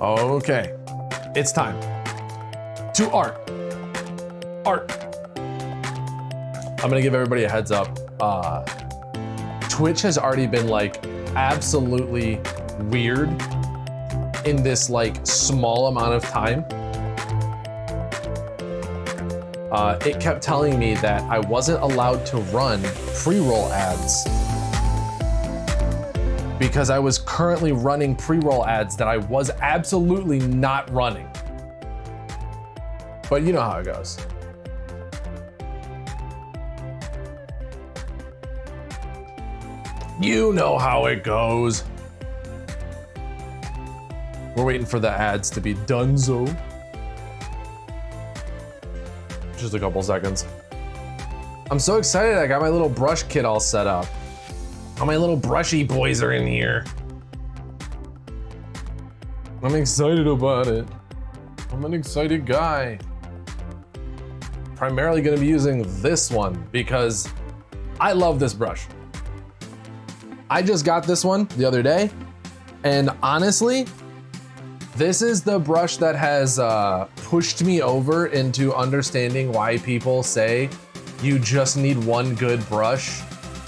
Okay, it's time to art. I'm gonna give everybody a heads up. Twitch has already been like absolutely weird in this like small amount of time. It kept telling me that I wasn't allowed to run pre-roll ads because I was currently running pre-roll ads that I was absolutely not running. But you know how it goes. You know how it goes. We're waiting for the ads to be donezo. Just a couple seconds. I'm so excited. I got my little brush kit all set up. All my little brushy boys are in here. I'm excited about it. I'm an excited guy. Primarily gonna be using this one because I love this brush. I just got this one the other day, and honestly, this is the brush that has pushed me over into understanding why people say you just need one good brush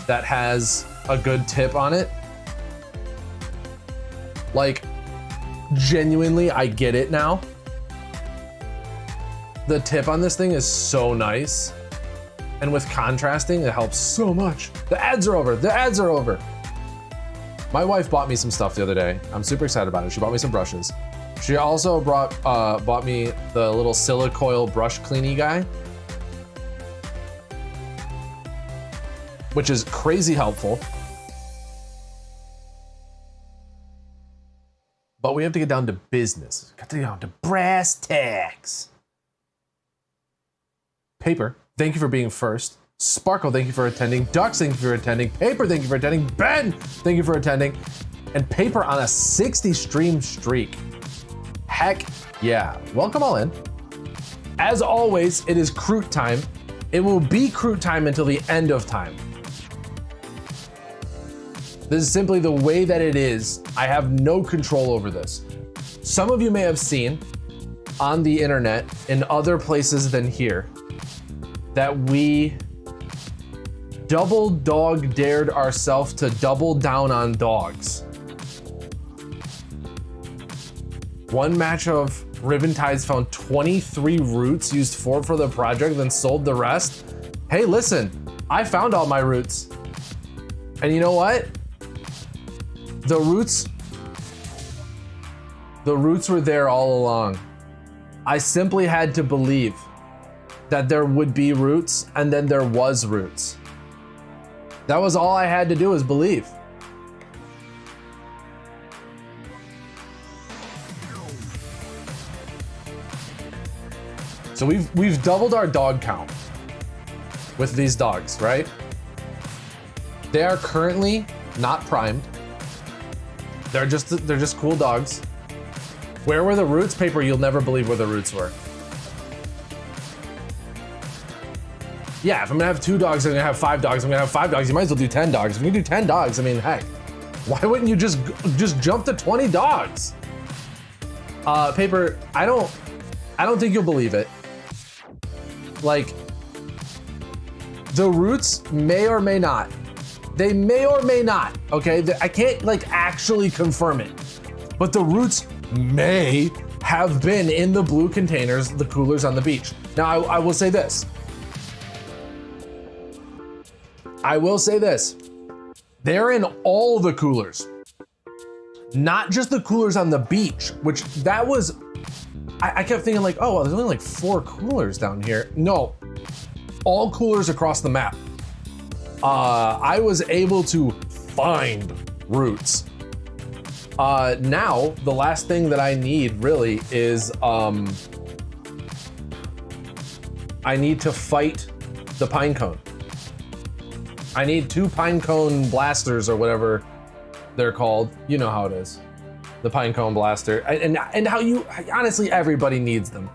that has a good tip on it. Like, genuinely, I get it now. The tip on this thing is so nice. And with contrasting, it helps so much. The ads are over, the ads are over. My wife bought me some stuff the other day. I'm super excited about it. She bought me some brushes. She also bought me the little Silicoil brush cleanie guy, which is crazy helpful. But we have to get down to business. Got to get down to brass tacks. Paper, thank you for being first. Sparkle, thank you for attending. Ducks, thank you for attending. Paper, thank you for attending. Ben, thank you for attending. And Paper on a 60 stream streak. Heck yeah. Welcome all in. As always, it is Kroot time. It will be Kroot time until the end of time. This is simply the way that it is. I have no control over this. Some of you may have seen on the internet in other places than here that we double dog dared ourselves to double down on dogs. One match of Ribbon Tides found 23 roots, used 4 for the project, then sold the rest. Hey, listen, I found all my roots. And you know what? The roots were there all along. I simply had to believe that there would be roots, and then there was roots. That was all I had to do, was believe. So we've doubled our dog count with these dogs, right? They are currently not primed. They're just cool dogs. Where were the roots? Paper, you'll never believe where the roots were. Yeah, if I'm gonna have 2 dogs, I'm gonna have 5 dogs, I'm gonna have 5 dogs, you might as well do 10 dogs. If we do 10 dogs, I mean, heck, why wouldn't you just jump to 20 dogs? Paper, I don't think you'll believe it. Like, the roots may or may not. They may or may not, okay? I can't like actually confirm it, but the roots may have been in the blue containers, the coolers on the beach. Now, I will say this. They're in all the coolers, not just the coolers on the beach, which that was, I kept thinking like, oh, well, there's only like 4 coolers down here. No, all coolers across the map. I was able to find roots. Now, the last thing that I need really is, I need to fight the pine cone. I need 2 pine cone blasters or whatever they're called. You know how it is. The pine cone blaster. And how you, honestly, everybody needs them.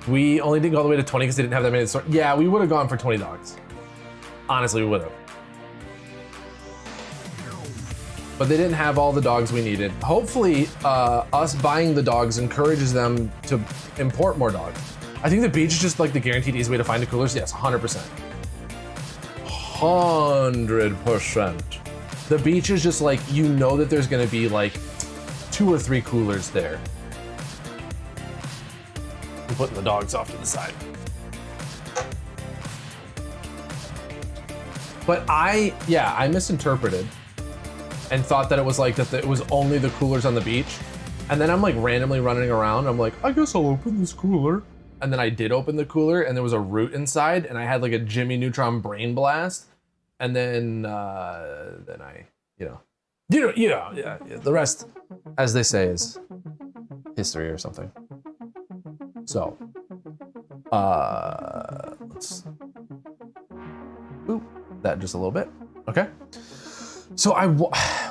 We only didn't go all the way to 20 because they didn't have that many. Yeah, we would have gone for 20 dogs. Honestly, we would have. but they didn't have all the dogs we needed. Hopefully, us buying the dogs encourages them to import more dogs. I think the beach is just like the guaranteed easy way to find the coolers. Yes, 100%. 100%. The beach is just like, you know that there's gonna be like 2 or 3 coolers there. I'm putting the dogs off to the side. But I misinterpreted and thought that it was like that it was only the coolers on the beach. And then I'm like randomly running around. I'm like, I guess I'll open this cooler. And then I did open the cooler and there was a root inside and I had like a Jimmy Neutron brain blast. And then I, yeah, the rest, as they say, is history or something. So, let's boop that just a little bit. Okay. So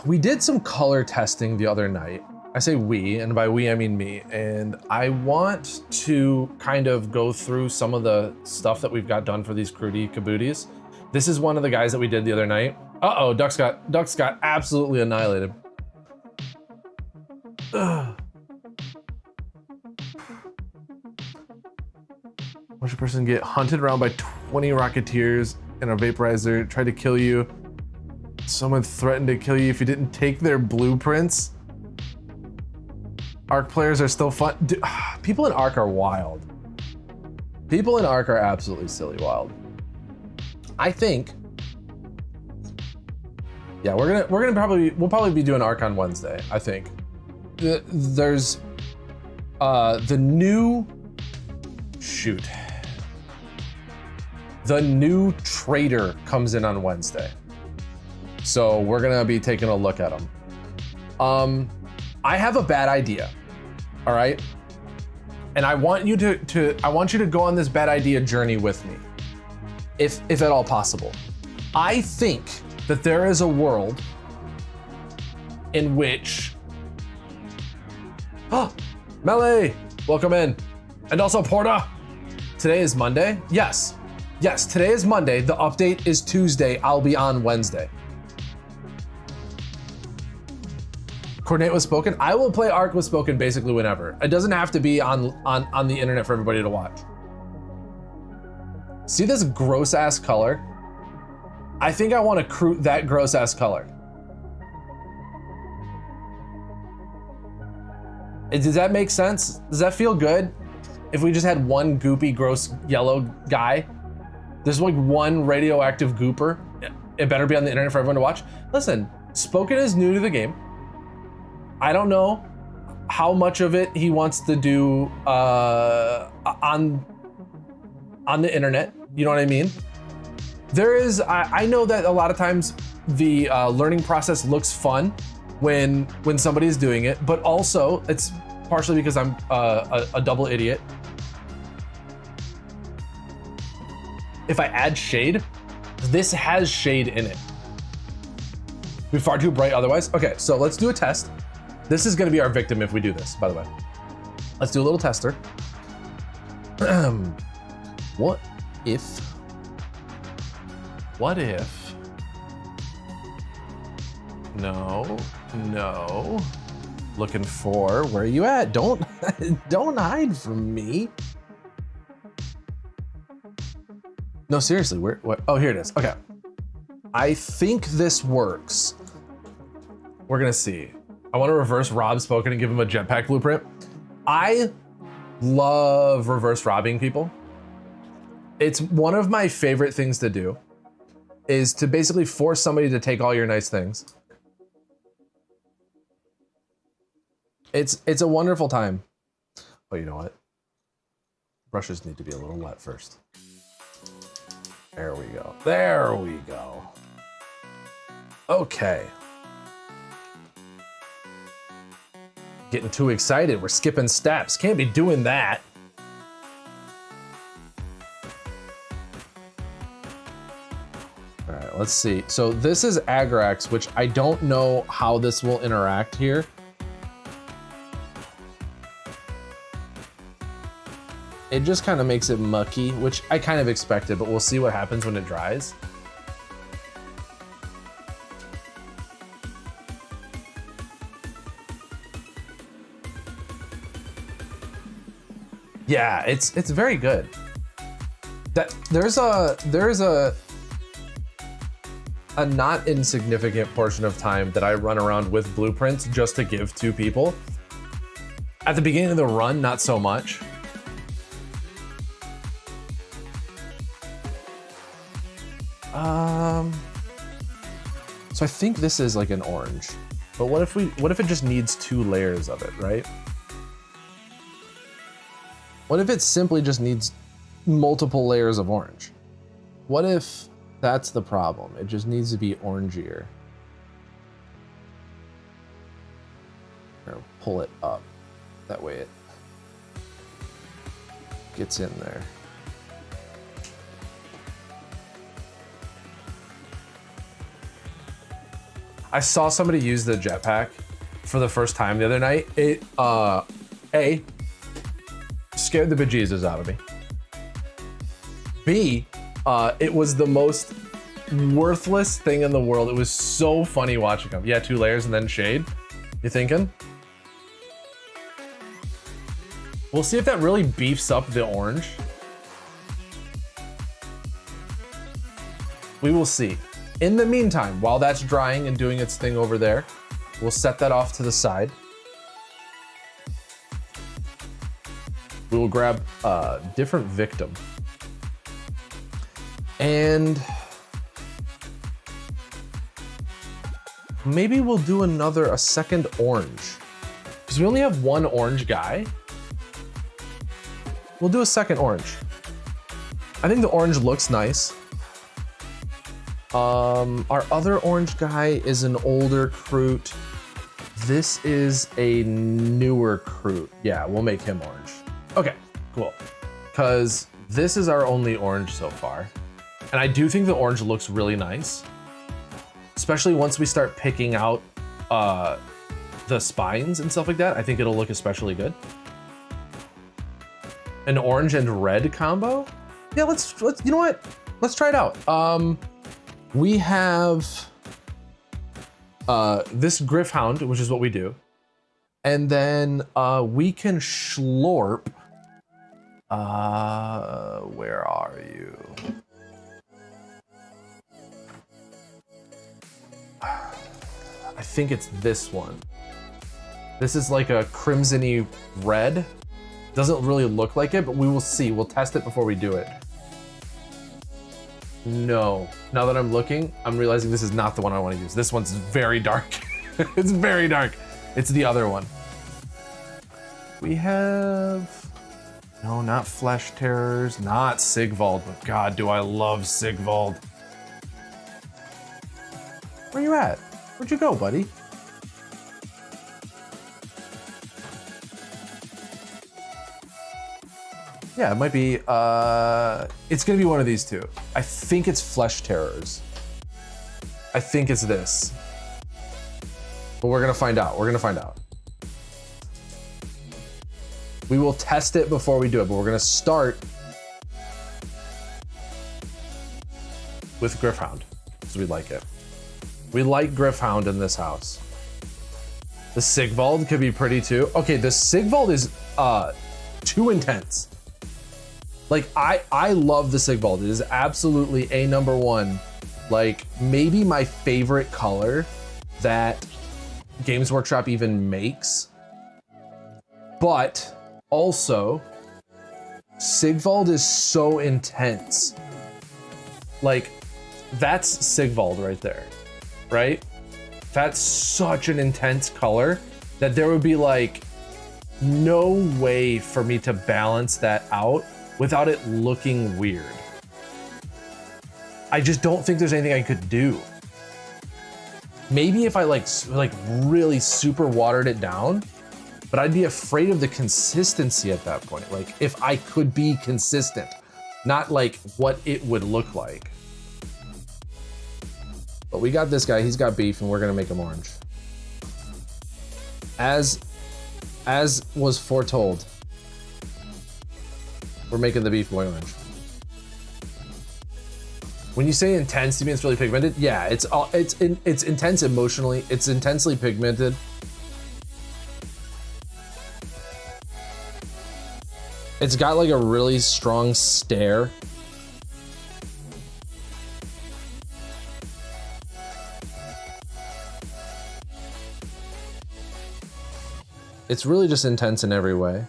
we did some color testing the other night. I say we, and by we I mean me, and I want to kind of go through some of the stuff that we've got done for these Krooty Kabooties. This is one of the guys that we did the other night. Uh-oh, Ducks got absolutely annihilated. Ugh. Watch a person get hunted around by 20 Rocketeers and a vaporizer, tried to kill you. Someone threatened to kill you if you didn't take their blueprints. Ark players are still fun. Dude, people in Ark are wild. People in Ark are absolutely silly wild. I think, yeah, we'll probably be doing Ark on Wednesday. I think there's the new trader comes in on Wednesday, so we're gonna be taking a look at them. I have a bad idea. All right, and I want you to go on this bad idea journey with me, if at all possible. I think that there is a world in which, Melee, welcome in, and also Porta. Today is Monday. Yes, today is Monday. The update is Tuesday. I'll be on Wednesday. Coordinate with Spoken. I will play Ark with Spoken basically whenever. It doesn't have to be on the internet for everybody to watch. See this gross ass color? I think I want to Kroot that gross ass color. Does that make sense? Does that feel good? If we just had one goopy, gross yellow guy? There's like one radioactive gooper. It better be on the internet for everyone to watch. Listen, Spoken is new to the game. I don't know how much of it he wants to do on the internet. You know what I mean? There is, I know that a lot of times the learning process looks fun when somebody is doing it, but also it's partially because I'm a double idiot. If I add shade, this has shade in it. Be far too bright otherwise. Okay, so let's do a test. This is gonna be our victim if we do this, by the way. Let's do a little tester. What if, no, looking for, where are you at? Don't hide from me. No, seriously, what? Oh, here it is, okay. I think this works. We're gonna see. I want to reverse rob Spoken and give him a jetpack blueprint. I love reverse robbing people. It's one of my favorite things to do, is to basically force somebody to take all your nice things. It's a wonderful time. Oh, you know what? Brushes need to be a little wet first. There we go. There we go. Okay. Getting too excited. We're skipping steps. Can't be doing that. All right, let's see. So this is Agrax, which I don't know how this will interact here. It just kind of makes it mucky, which I kind of expected, but we'll see what happens when it dries. Yeah, it's very good. That there's a not insignificant portion of time that I run around with blueprints just to give to people. At the beginning of the run, not so much. So I think this is like an orange, but what if it just needs 2 layers of it, right? What if it simply just needs multiple layers of orange? What if that's the problem? It just needs to be orangier. Or pull it up. That way it gets in there. I saw somebody use the jetpack for the first time the other night. It, A, scared the bejesus out of me. B, it was the most worthless thing in the world. It was so funny watching them. Yeah, 2 layers and then shade. You thinking? We'll see if that really beefs up the orange. We will see. In the meantime, while that's drying and doing its thing over there, we'll set that off to the side. We will grab a different victim. And maybe we'll do a second orange. Because we only have 1 orange guy. We'll do a second orange. I think the orange looks nice. Our other orange guy is an older Kroot. This is a newer Kroot. Yeah, we'll make him orange. Okay, cool. Because this is our only orange so far. And I do think the orange looks really nice. Especially once we start picking out the spines and stuff like that. I think it'll look especially good. An orange and red combo? Yeah, let's you know what? Let's try it out. We have this Griffhound, which is what we do. And then we can Schlorp. Where are you? I think it's this one. This is like a crimson-y red. Doesn't really look like it, but we will see. We'll test it before we do it. No. Now that I'm looking, I'm realizing this is not the one I want to use. This one's very dark. It's very dark. It's the other one. We have... No, not Flesh Terrors, not Sigvald, but God, do I love Sigvald. Where you at? Where'd you go, buddy? Yeah, it might be, it's gonna be one of these two. I think it's Flesh Terrors. I think it's this. But we're gonna find out, we're gonna find out. We will test it before we do it, but we're gonna start with Griffhound, because we like it. We like Griffhound in this house. The Sigvald could be pretty too. Okay, the Sigvald is too intense. Like, I love the Sigvald. It is absolutely a #1. Like, maybe my favorite color that Games Workshop even makes. But also, Sigvald is so intense. Like, that's Sigvald right there, right? That's such an intense color that there would be like no way for me to balance that out without it looking weird. I just don't think there's anything I could do. Maybe if I like really super watered it down, but I'd be afraid of the consistency at that point. Like if I could be consistent, not like what it would look like. But we got this guy, he's got beef and we're gonna make him orange. As was foretold, we're making the beef boy orange. When you say intense, you mean it's really pigmented? Yeah, it's intense emotionally. It's intensely pigmented. It's got like a really strong stare. It's really just intense in every way.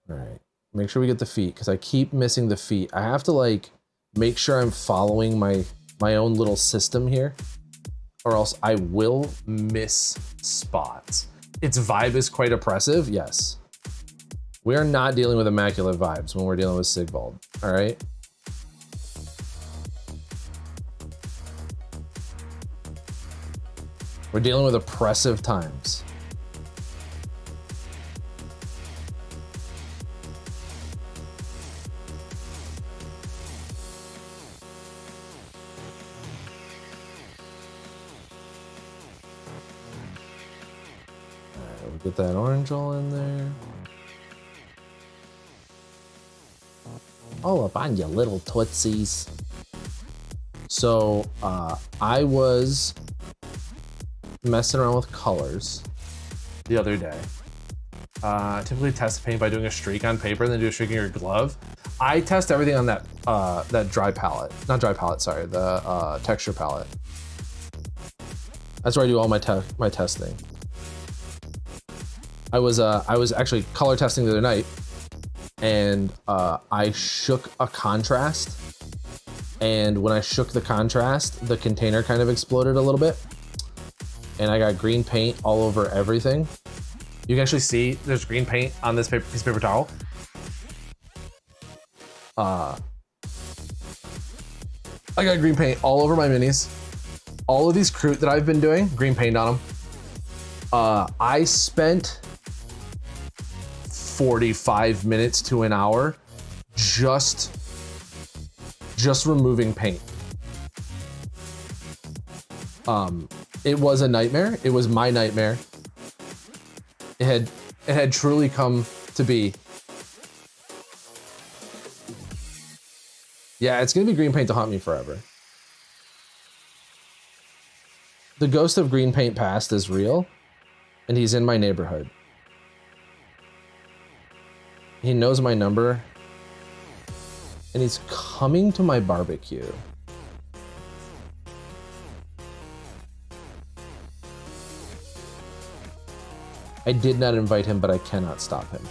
All right, make sure we get the feet because I keep missing the feet. I have to like make sure I'm following my own little system here, or else I will miss spots. Its vibe is quite oppressive, yes. We are not dealing with immaculate vibes when we're dealing with Sigvald, all right? We're dealing with oppressive times. All right, we'll get that orange all in there. All up on you little tootsies. So I was messing around with colors the other day. Typically test paint by doing a streak on paper and then do a streak in your glove. I test everything on that that dry palette. Not dry palette, sorry, the texture palette. That's where I do all my testing. I was actually color testing the other night, and I shook a contrast, and when I shook the contrast, the container kind of exploded a little bit, and I got green paint all over everything. You can actually see there's green paint on this piece of paper towel. I got green paint all over my minis. All of these Kroot that I've been doing, green paint on them. I spent 45 minutes to an hour just removing paint. It was a nightmare. It was my nightmare. It had truly come to be. Yeah, it's gonna be green paint to haunt me forever. The ghost of green paint past is real, and he's in my neighborhood. He knows my number, and he's coming to my barbecue. I did not invite him, but I cannot stop him.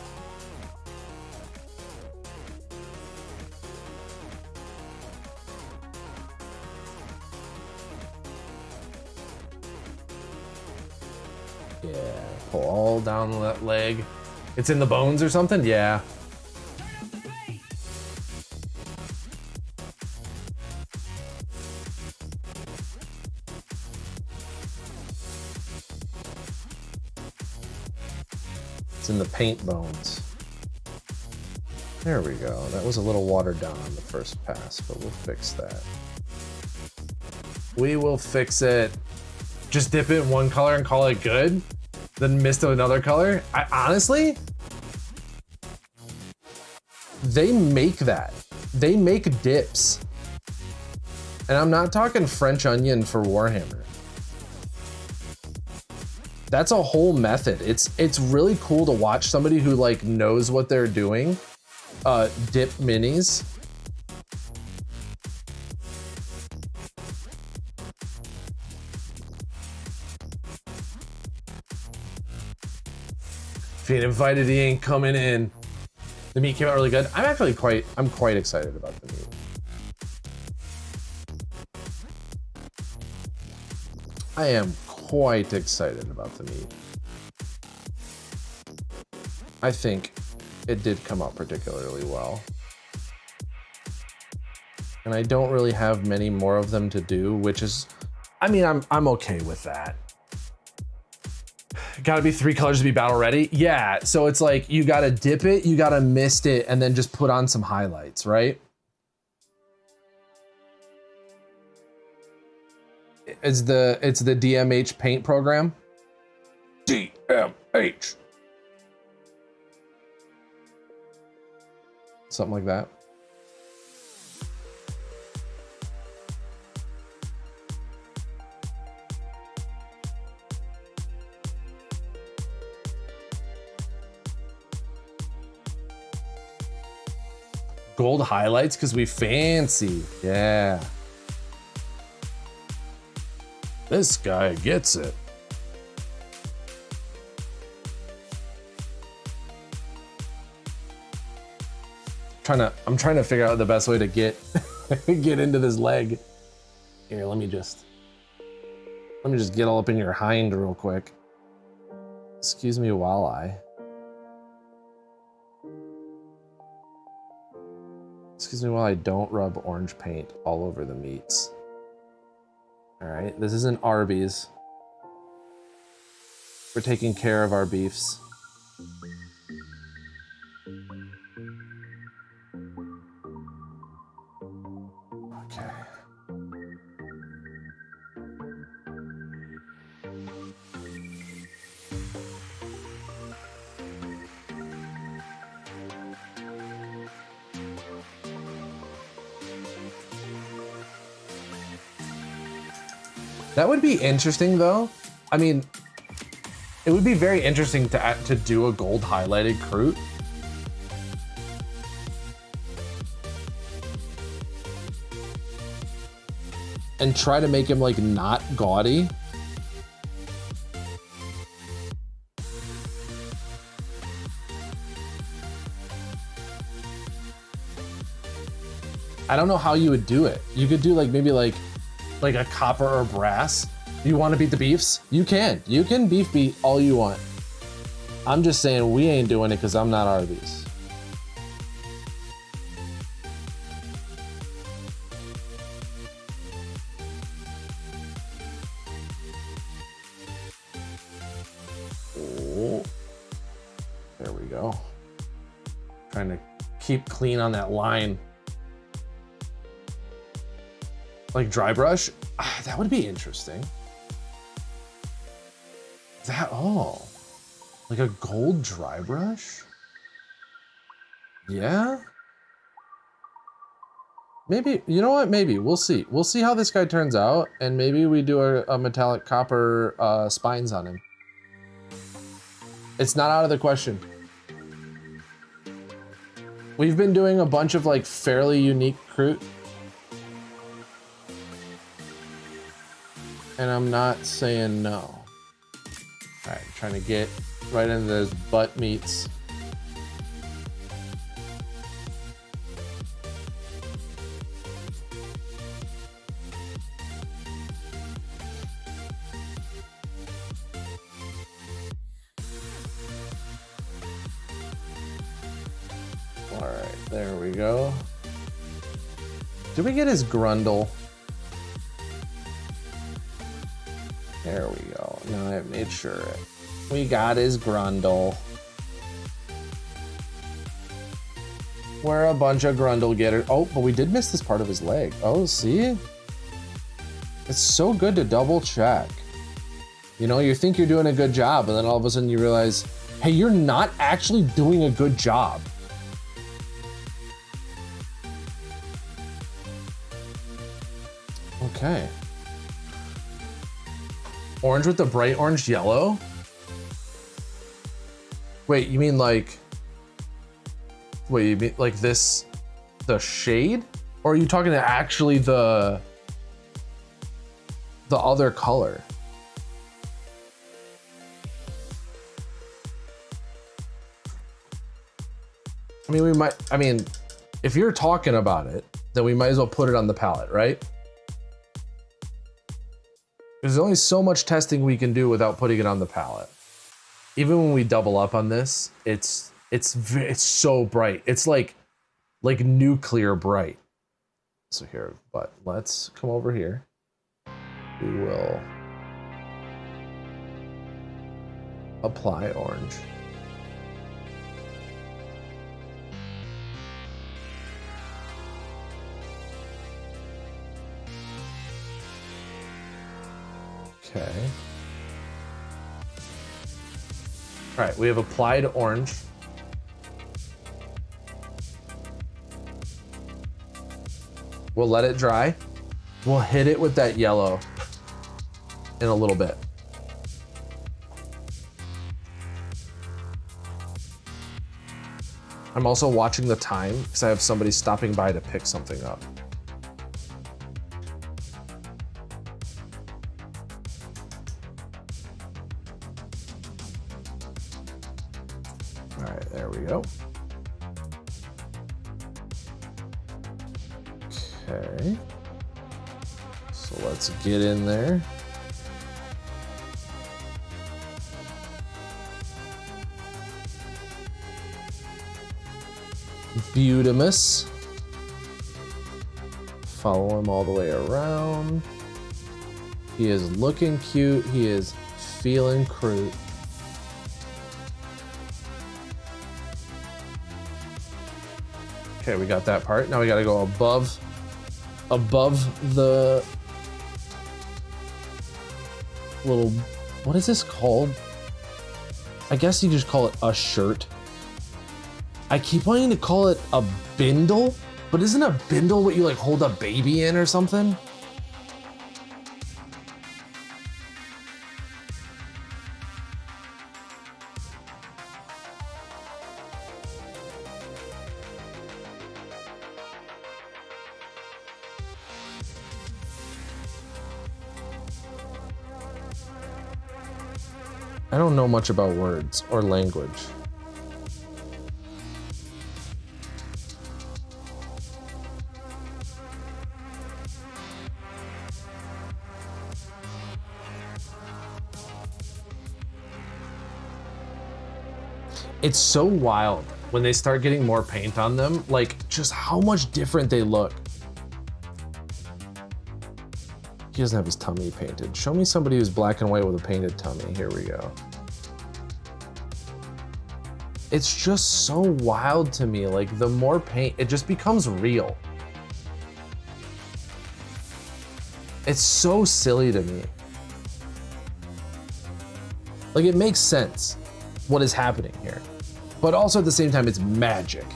Yeah, pull all down that leg. It's in the bones or something? Yeah. It's in the paint bones. There we go. That was a little watered down on the first pass, but we'll fix that. We will fix it. Just dip it in one color and call it good, then mist another color. I honestly, they make that. They make dips. And I'm not talking French onion for Warhammer. That's a whole method. It's really cool to watch somebody who like knows what they're doing dip minis. If he ain't invited, he ain't coming in. The meat came out really good. I'm quite excited about the meat. I am quite excited about the meat. I think it did come out particularly well. And I don't really have many more of them to do, which is, I mean, I'm okay with that. Gotta be 3 colors to be battle ready. Yeah, so it's like you gotta dip it, you gotta mist it, and then just put on some highlights, right? It's the DMH paint program. DMH. Something like that. Gold highlights because we fancy. Yeah. This guy gets it. I'm trying to figure out the best way to get get into this leg. Here, let me just get all up in your hind real quick. Excuse me while I don't rub orange paint all over the meats. All right, this isn't Arby's. We're taking care of our beefs. Okay. That would be interesting though. I mean, it would be very interesting to do a gold highlighted Kroot. And try to make him like not gaudy. I don't know how you would do it. You could do like maybe like a copper or brass. You want to beat the beefs? You can. You can beat all you want. I'm just saying we ain't doing it because I'm not Arby's. Oh, there we go. Trying to keep clean on that line. Like dry brush? That would be interesting. Oh, like a gold dry brush? Yeah? Maybe, you know what? Maybe, we'll see. We'll see how this guy turns out, and maybe we do a metallic copper spines on him. It's not out of the question. We've been doing a bunch of like fairly unique Kroot. And I'm not saying no. All right, trying to get right into those butt meats. All right, there we go. Did we get his grundle? There we go. Now I made sure we got his grundle. We're a bunch of grundle getters. Oh, but we did miss this part of his leg. Oh, see? It's so good to double check. You know, you think you're doing a good job, and then all of a sudden you realize, hey, you're not actually doing a good job. Okay. Orange with the bright orange yellow? Wait, you mean like... Wait, you mean like this... The shade? Or are you talking to actually the other color? I mean, we might... I mean, if you're talking about it, then we might as well put it on the palette, right? There's only so much testing we can do without putting it on the palette. Even when we double up on this, it's so bright. It's like nuclear bright. So here, but let's come over here. We will apply orange. Okay. All right, we have applied orange. We'll let it dry. We'll hit it with that yellow in a little bit. I'm also watching the time because I have somebody stopping by to pick something up. All right, there we go. Okay. So let's get in there. Beautimus. Follow him all the way around. He is looking cute. He is feeling Kroot. Okay, we got that part. Now we gotta go above the little, what is this called? I guess you just call it a shirt. I keep wanting to call it a bindle, but isn't a bindle what you like hold a baby in or something? I don't know much about words or language. It's so wild when they start getting more paint on them, like just how much different they look. He doesn't have his tummy painted. Show me somebody who's black and white with a painted tummy. Here we go. It's just so wild to me. Like the more paint, it just becomes real. It's so silly to me. Like it makes sense what is happening here, but also at the same time, it's magic.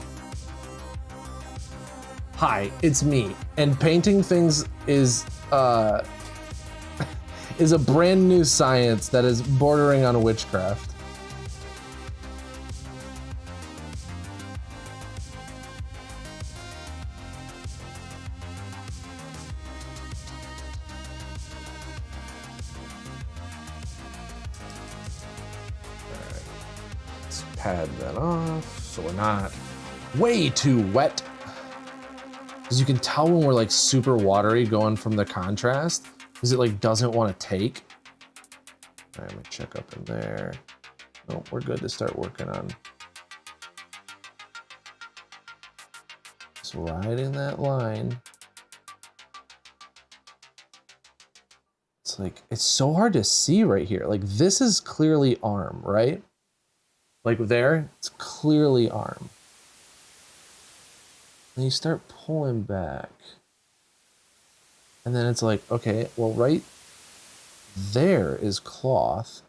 Hi, it's me, and painting things is is a brand new science that is bordering on witchcraft. Pad that off so we're not way too wet. Because you can tell when we're like super watery going from the contrast, because it like doesn't want to take. All right, I'm gonna check up in there. Nope, we're good to start working on. Just riding that line. It's like, it's so hard to see right here. Like this is clearly arm, right? Like there, it's clearly arm. And you start pulling back. And then it's like, okay, well, right there is cloth.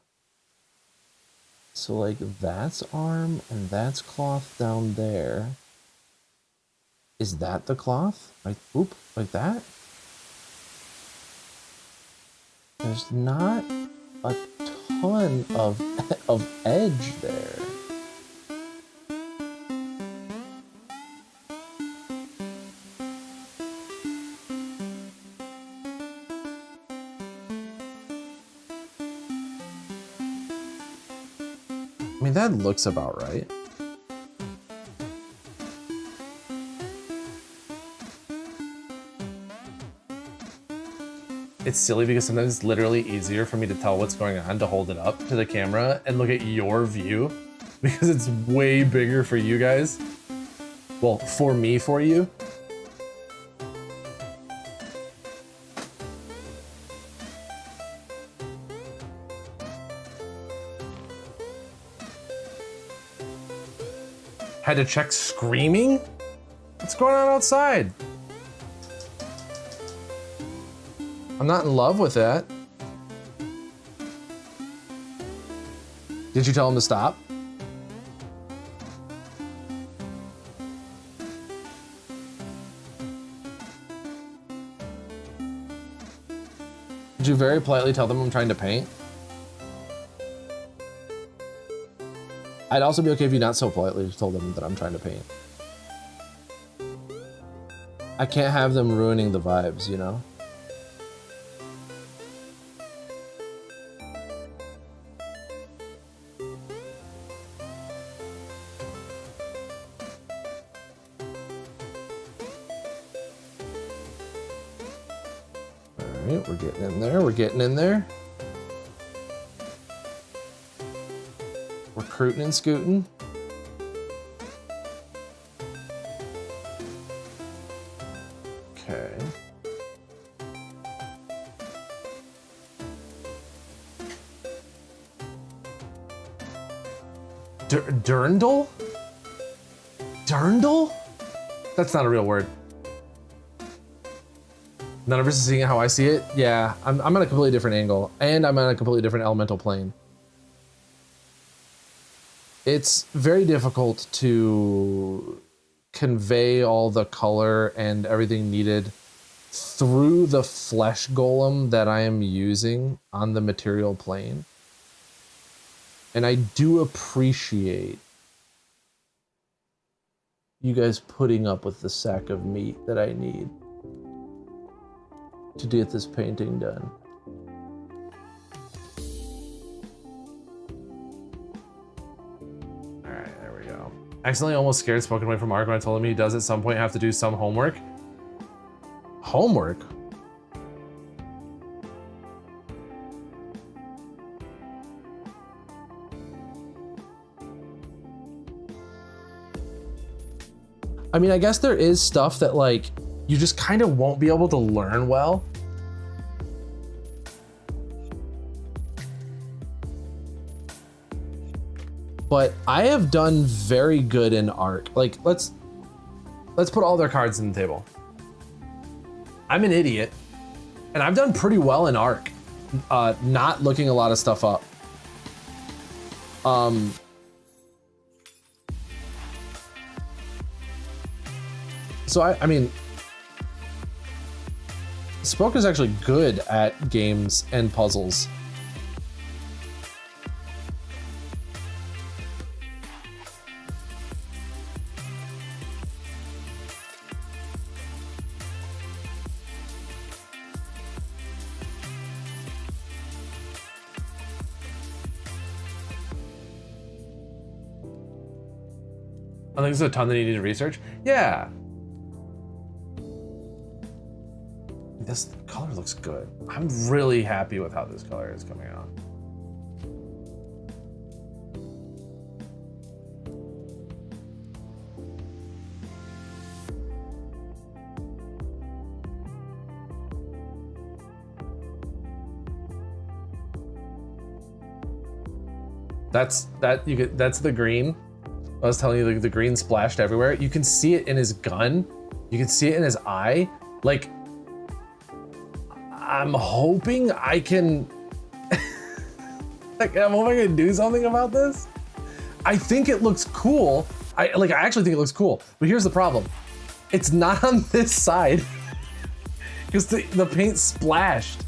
So like that's arm and that's cloth down there. Is that the cloth? Like, oop, like that? There's not a ton of edge there. I mean, that looks about right. It's silly because sometimes it's literally easier for me to tell what's going on to hold it up to the camera and look at your view because it's way bigger for you guys. Well, for me, for you. Had to check screaming? What's going on outside? I'm not in love with that. Did you tell him to stop? Did you very politely tell them I'm trying to paint? I'd also be okay if you not so politely told them that I'm trying to paint. I can't have them ruining the vibes, you know? Alright, we're getting in there, we're getting in there. We're crooting and scooting. Okay. Durndal? Durndal? That's not a real word. None of us is seeing it how I see it. Yeah, I'm on a completely different angle, and I'm on a completely different elemental plane. It's very difficult to convey all the color and everything needed through the flesh golem that I am using on the material plane. And I do appreciate you guys putting up with the sack of meat that I need to get this painting done. All right, there we go. Accidentally almost scared Spoken away from Mark when I told him he does at some point have to do some homework. Homework? I mean, I guess there is stuff that like you just kind of won't be able to learn well. But I have done very good in Arc. Like, let's put all their cards on the table. I'm an idiot, and I've done pretty well in Arc, not looking a lot of stuff up. So I mean, Spoke is actually good at games and puzzles. I think there's a ton that you need to research. Yeah. This color looks good. I'm really happy with how this color is coming out. That's the green. I was telling you the green splashed everywhere. You can see it in his gun. You can see it in his eye. Like, I'm hoping I can, I'm hoping I can do something about this. I think it looks cool. I actually think it looks cool, but here's the problem. It's not on this side because the paint splashed.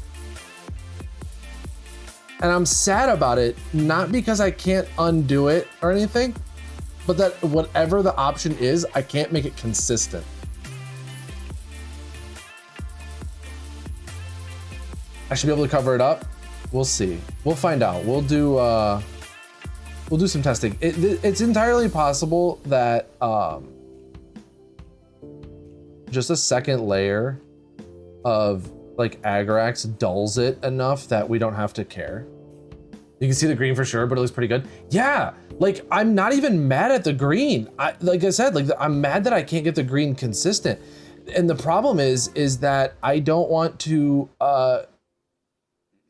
And I'm sad about it, not because I can't undo it or anything, but that whatever the option is, I can't make it consistent. I should be able to cover it up. We'll see. We'll find out. We'll do some testing. It's entirely possible that just a second layer of like Agarax dulls it enough that we don't have to care. You can see the green for sure, but it looks pretty good. Yeah, like I'm not even mad at the green. Like I said, like I'm mad that I can't get the green consistent. And the problem is that I don't want to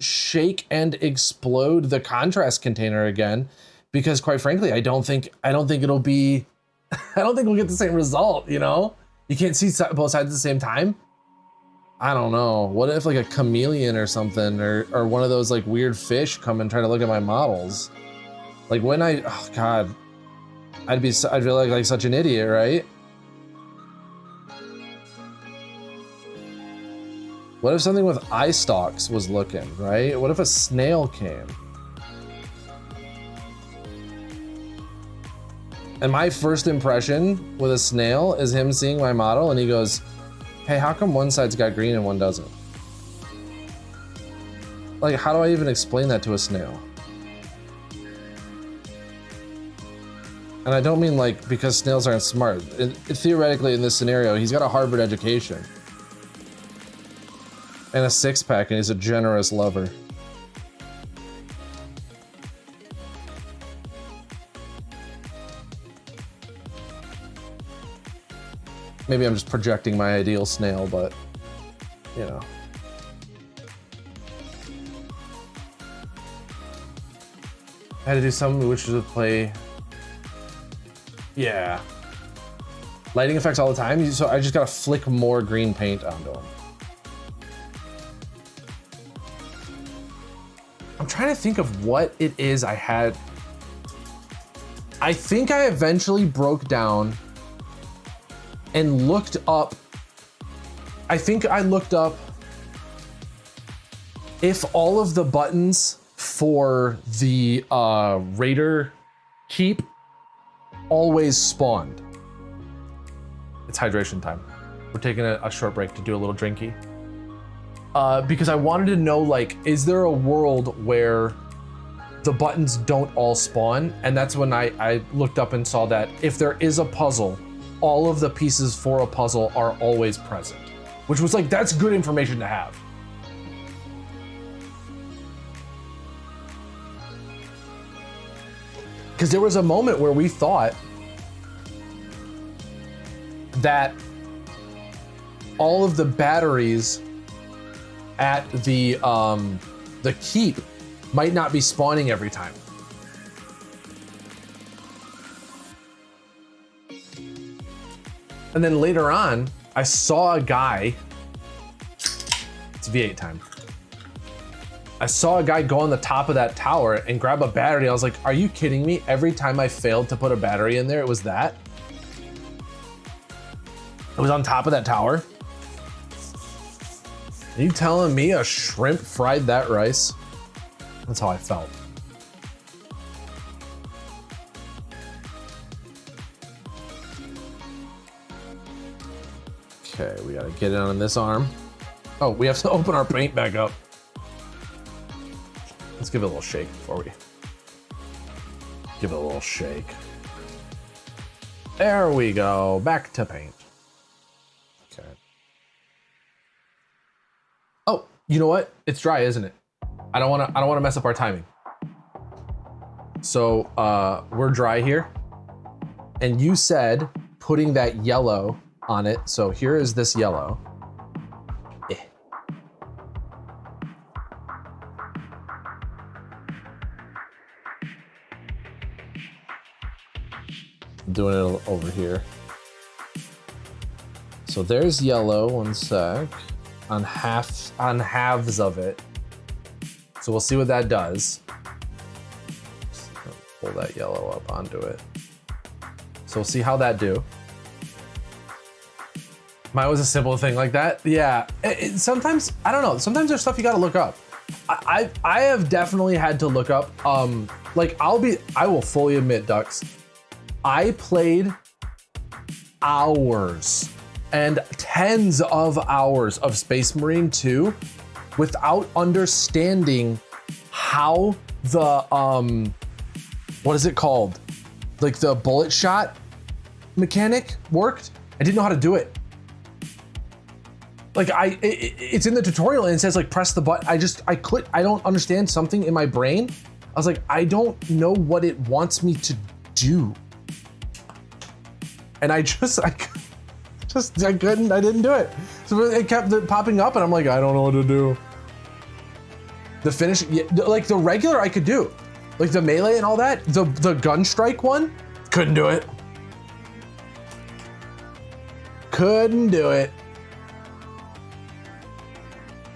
shake and explode the contrast container again, because quite frankly, I don't think it'll be, I don't think we'll get the same result, you know? You can't see both sides at the same time. I don't know. What if like a chameleon or something, or one of those like weird fish come and try to look at my models? Like when oh God, I'd feel like such an idiot, right? What if something with eye stalks was looking, right? What if a snail came? And my first impression with a snail is him seeing my model and he goes, hey, how come one side's got green and one doesn't? Like, how do I even explain that to a snail? And I don't mean like because snails aren't smart. Theoretically, in this scenario, he's got a Harvard education and a six-pack, and he's a generous lover. Maybe I'm just projecting my ideal snail, but you know. I had to do something which was to play. Yeah. Lighting effects all the time, so I just gotta flick more green paint onto them. I'm trying to think of what it is I had. I think I eventually broke down and looked up. I think I looked up if all of the buttons for the Raider keep always spawned. It's hydration time. We're taking a short break to do a little drinky. Because I wanted to know, like, is there a world where the buttons don't all spawn? And that's when I looked up and saw that if there is a puzzle, all of the pieces for a puzzle are always present, which was like, that's good information to have. Because there was a moment where we thought that all of the batteries at the keep might not be spawning every time. And then later on, I saw a guy, it's V8 time. I saw a guy go on the top of that tower and grab a battery. I was like, are you kidding me? Every time I failed to put a battery in there, it was that? It was on top of that tower? Are you telling me a shrimp fried that rice? That's how I felt. Okay, we gotta get it on this arm. Oh, we have to open our paint back up. Let's give it a little shake before we give it a little shake. There we go, back to paint. Okay. Oh, you know what? It's dry, isn't it? I don't wanna mess up our timing. So we're dry here. And you said putting that yellow on it. So here is this yellow. I'm doing it over here. So there's yellow, one sec, on halves of it. So we'll see what that does. Pull that yellow up onto it. So we'll see how that do. Mine was a simple thing like that. Yeah, sometimes, I don't know, sometimes there's stuff you gotta look up. I have definitely had to look up, like I will fully admit, Ducks, I played hours and tens of hours of Space Marine 2 without understanding how the, what is it called? Like the bullet shot mechanic worked. I didn't know how to do it. Like it's in the tutorial and it says like press the button. I don't understand something in my brain. I was like, I don't know what it wants me to do. And I didn't do it. So it kept popping up and I'm like, I don't know what to do. The finish, like the regular I could do. Like the melee and all that, the gun strike one, couldn't do it. Couldn't do it.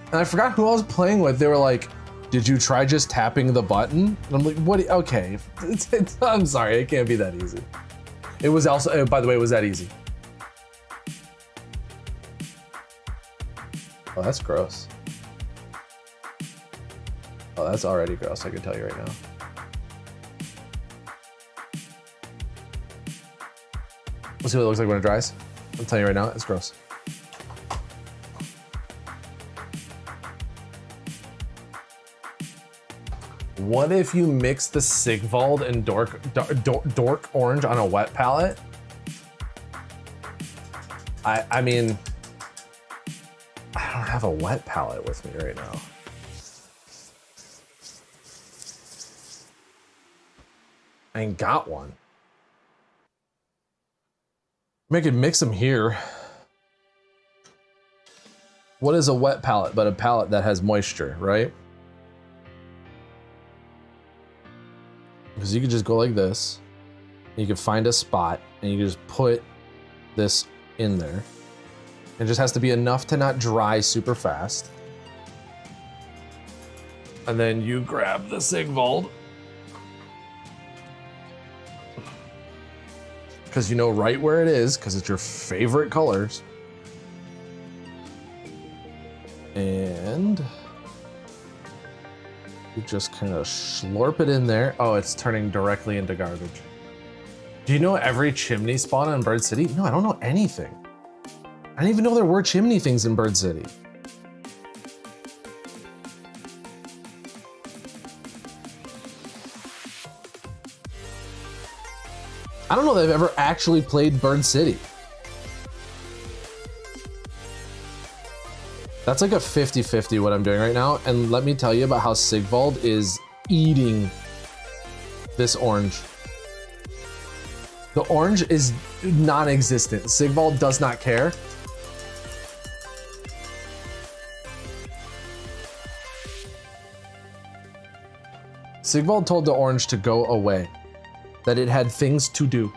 And I forgot who I was playing with. They were like, did you try just tapping the button? And I'm like, what, okay. I'm sorry, it can't be that easy. It was also, by the way, it was that easy. Oh, that's gross. Oh, that's already gross, I can tell you right now. Let's see what it looks like when it dries. I'm telling you right now, it's gross. What if you mix the Sigvald and Dork Orange on a wet palette? I mean, I don't have a wet palette with me right now. I ain't got one. I could mix them here. What is a wet palette but a palette that has moisture, right? Because you could just go like this. You could find a spot and you can just put this in there. It just has to be enough to not dry super fast. And then you grab the Sigvald. Because you know right where it is, because it's your favorite colors. And you just kind of slurp it in there. Oh, it's turning directly into garbage. Do you know every chimney spawn in Bird City? No, I don't know anything. I didn't even know there were chimney things in Bird City. I don't know that I've ever actually played Bird City. That's like a 50-50 what I'm doing right now. And let me tell you about how Sigvald is eating this orange. The orange is non-existent. Sigvald does not care. Sigvald told the orange to go away, that it had things to do.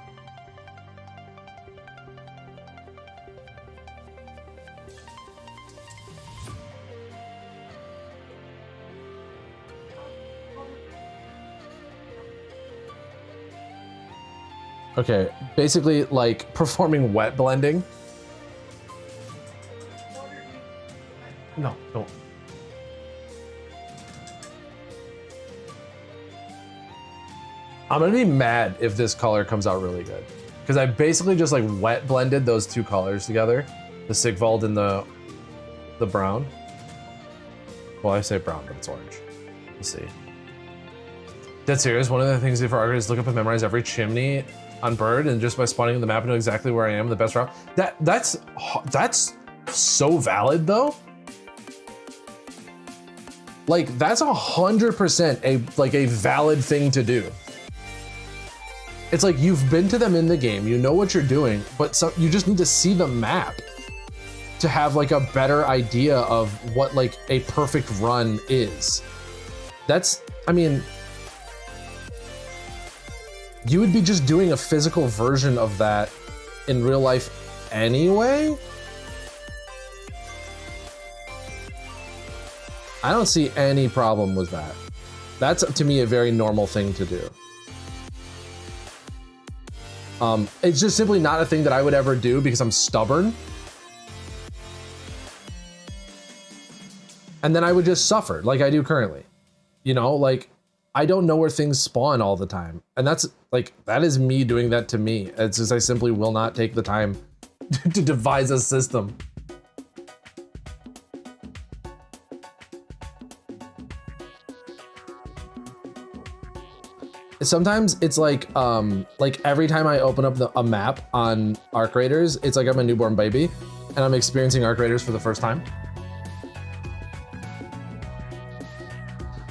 Okay, basically like performing wet blending. No, don't. I'm gonna be mad if this color comes out really good. Because I basically just like wet blended those two colors together. The Sigvald and the brown. Well, I say brown, but it's orange. Let's see. Dead serious, one of the things for artists is look up and memorize every chimney on Bird, and just by spawning the map I know exactly where I am, the best route. That's so valid though. Like that's 100% a valid thing to do. It's like you've been to them in the game, you know what you're doing, but you just need to see the map to have like a better idea of what like a perfect run is. That's, I mean, you would be just doing a physical version of that in real life anyway? I don't see any problem with that. That's, to me, a very normal thing to do. It's just simply not a thing that I would ever do because I'm stubborn. And then I would just suffer like I do currently. You know, like, I don't know where things spawn all the time. And that's like, that is me doing that to me. It's just, I simply will not take the time to devise a system. Sometimes it's like every time I open up a map on Arc Raiders, it's like I'm a newborn baby and I'm experiencing Arc Raiders for the first time.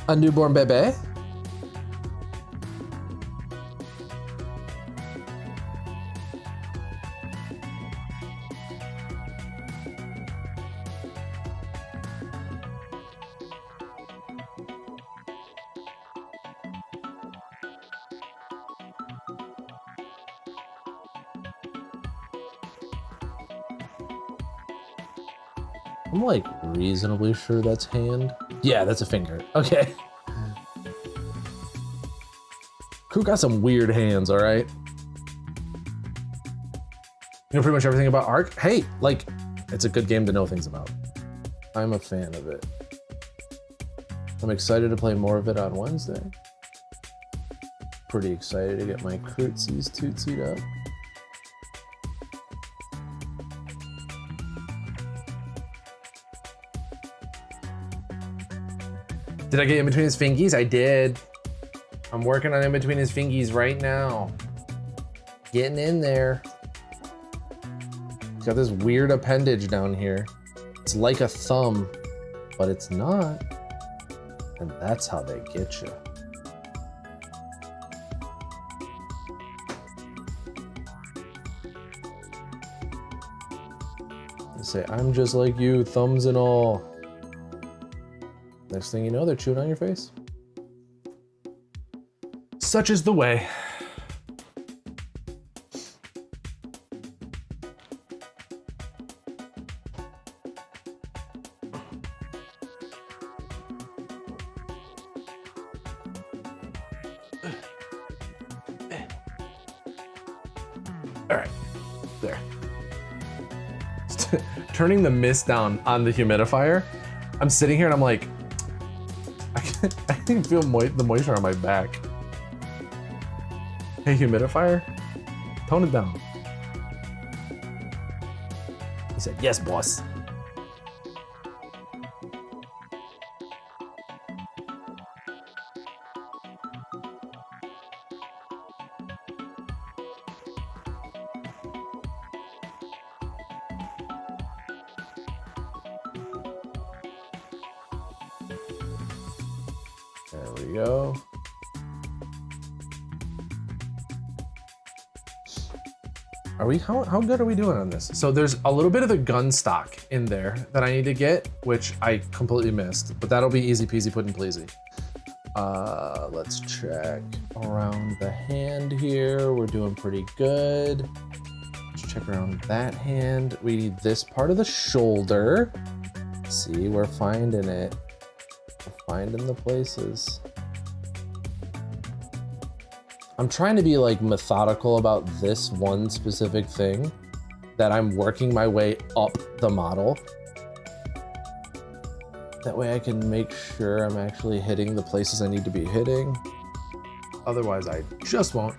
A newborn baby? I'm like reasonably sure that's hand. Yeah, that's a finger. Okay. Kroot got some weird hands, all right? You know pretty much everything about Ark? Hey, like, it's a good game to know things about. I'm a fan of it. I'm excited to play more of it on Wednesday. Pretty excited to get my Krootsies tootsied up. Did I get in between his fingies? I did. I'm working on in between his fingies right now. Getting in there. He's got this weird appendage down here. It's like a thumb, but it's not. And that's how they get you. They say, I'm just like you, thumbs and all. Next thing you know, they're chewing on your face. Such is the way. All right, there. Turning the mist down on the humidifier. I'm sitting here and I'm like, I can feel the moisture on my back. Hey, humidifier, tone it down. He said, yes, boss. There we go. Are we, how good are we doing on this? So there's a little bit of the gun stock in there that I need to get, which I completely missed, but that'll be easy peasy pudding pleasy. Let's check around the hand here. We're doing pretty good. Let's check around that hand. We need this part of the shoulder. See, we're finding it. We're finding the places. I'm trying to be like methodical about this one specific thing that I'm working my way up the model. That way I can make sure I'm actually hitting the places I need to be hitting. Otherwise, I just won't.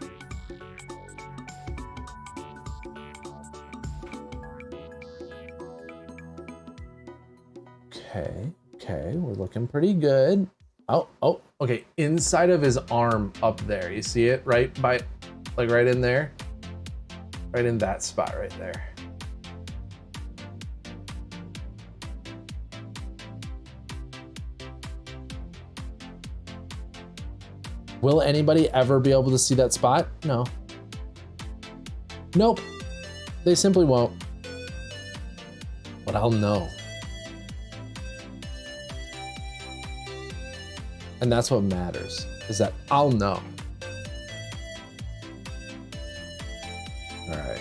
Okay, we're looking pretty good. Oh, okay, inside of his arm up there. You see it right by, like right in there? Right in that spot right there. Will anybody ever be able to see that spot? No. Nope, they simply won't. But I'll know. And that's what matters, is that I'll know. All right.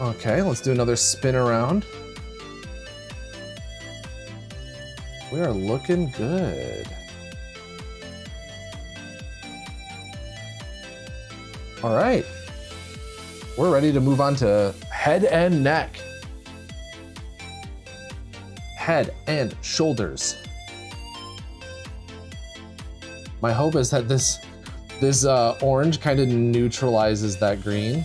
Okay, let's do another spin around. We are looking good. All right. We're ready to move on to head and neck. Head and shoulders. My hope is that this orange kind of neutralizes that green.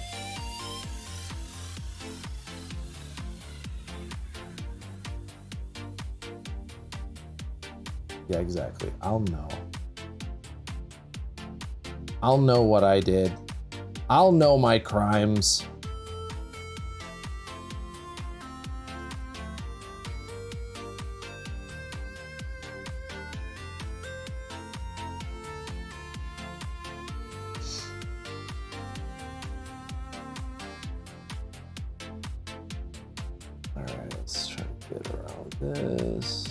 Yeah, exactly. I'll know. I'll know what I did. I'll know my crimes. All right, let's try to get around this.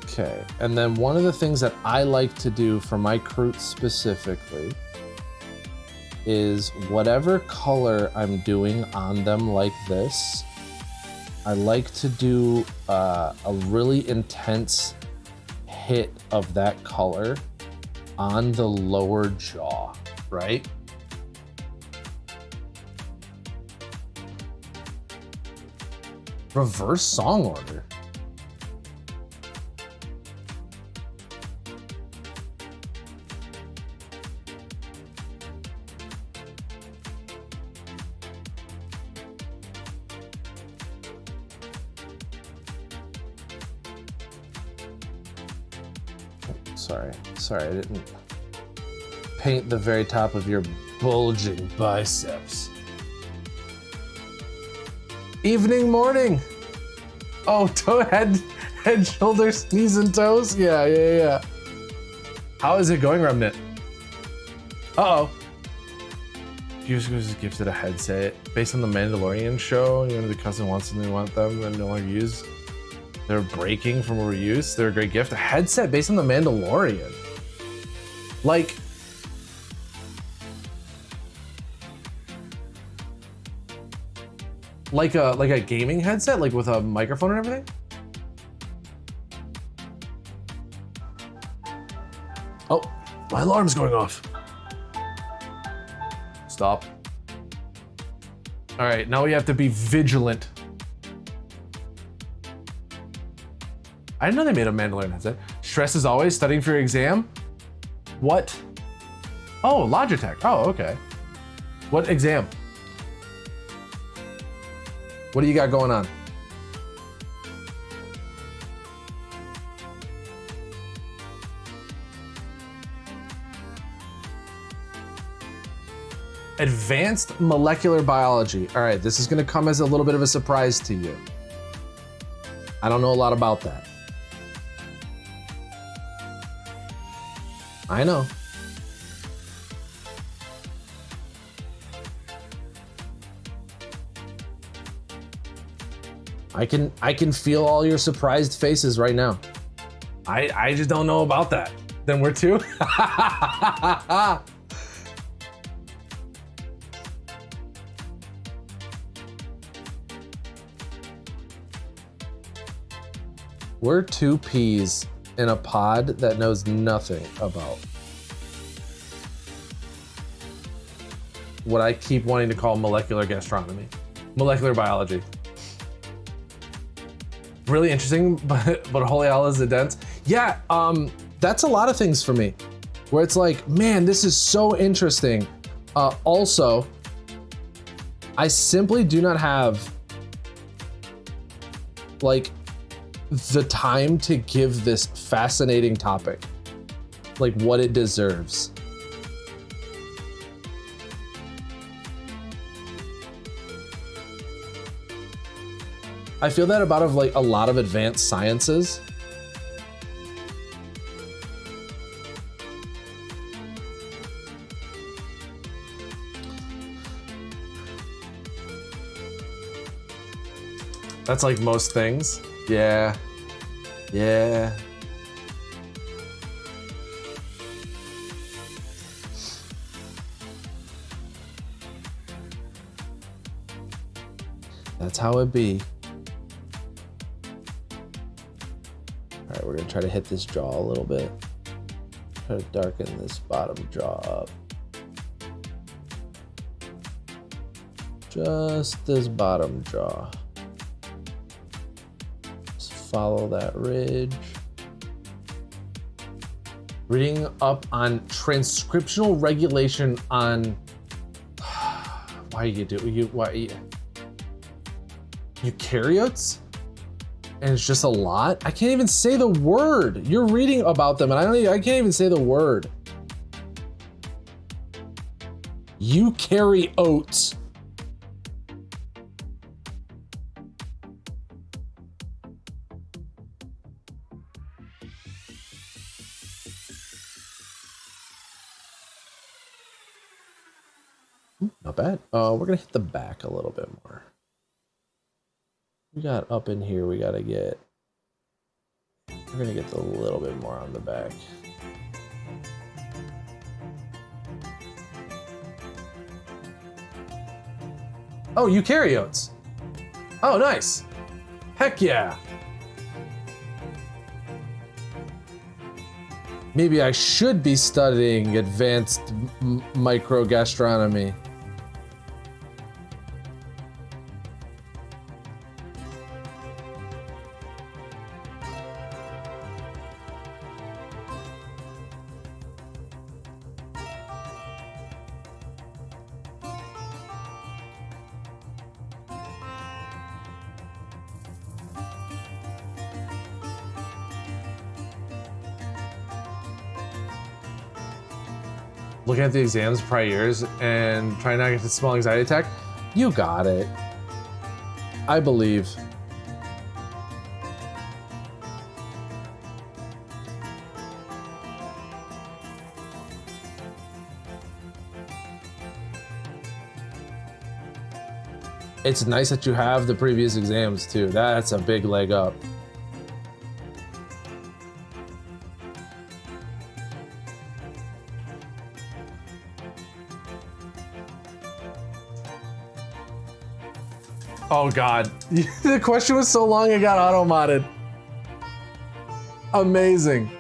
Okay, and then one of the things that I like to do for my Kroot specifically is whatever color I'm doing on them like this, I like to do a really intense hit of that color on the lower jaw, right? Reverse song order. sorry. Sorry, I didn't paint the very top of your bulging biceps. Evening, morning. Oh, head, shoulders, knees, and toes. Yeah. How is it going, Remnant? Uh-oh. Viewers was gifted a headset based on the Mandalorian show. You know, the cousin wants them, they want them, and no longer use. They're breaking from reuse. They're a great gift. A headset based on the Mandalorian. Like a gaming headset, like with a microphone and everything. Oh, my alarm's going off. Stop. All right, now we have to be vigilant. I didn't know they made a Mandalorian headset. Stress as always, studying for your exam. What? Oh, Logitech. Oh, okay. What exam? What do you got going on? Advanced molecular biology. All right, this is gonna come as a little bit of a surprise to you. I don't know a lot about that. I know. I can feel all your surprised faces right now. I just don't know about that. Then we're two. We're two peas in a pod that knows nothing about what I keep wanting to call molecular gastronomy, molecular biology. Really interesting, but holy Allah is dense. Yeah, that's a lot of things for me, where it's like, man, this is so interesting. Also, I simply do not have like the time to give this fascinating topic like what it deserves. I feel that about like a lot of advanced sciences. That's like most things. Yeah. That's how it be. All right, we're gonna try to hit this jaw a little bit. Try to darken this bottom jaw up. Just this bottom jaw. Just follow that ridge. Reading up on transcriptional regulation on eukaryotes? And it's just a lot. I can't even say the word. You're reading about them and I can't even say the word. Eukaryotes. Not bad. We're gonna hit the back a little bit more. We got up in here, we're gonna get a little bit more on the back. Oh, eukaryotes. Oh, nice. Heck yeah. Maybe I should be studying advanced microgastronomy. looking at the exams prior years and trying not to get a small anxiety attack. You got it. I believe. It's nice that you have the previous exams too. That's a big leg up. Oh God, the question was so long it got auto-modded. Amazing.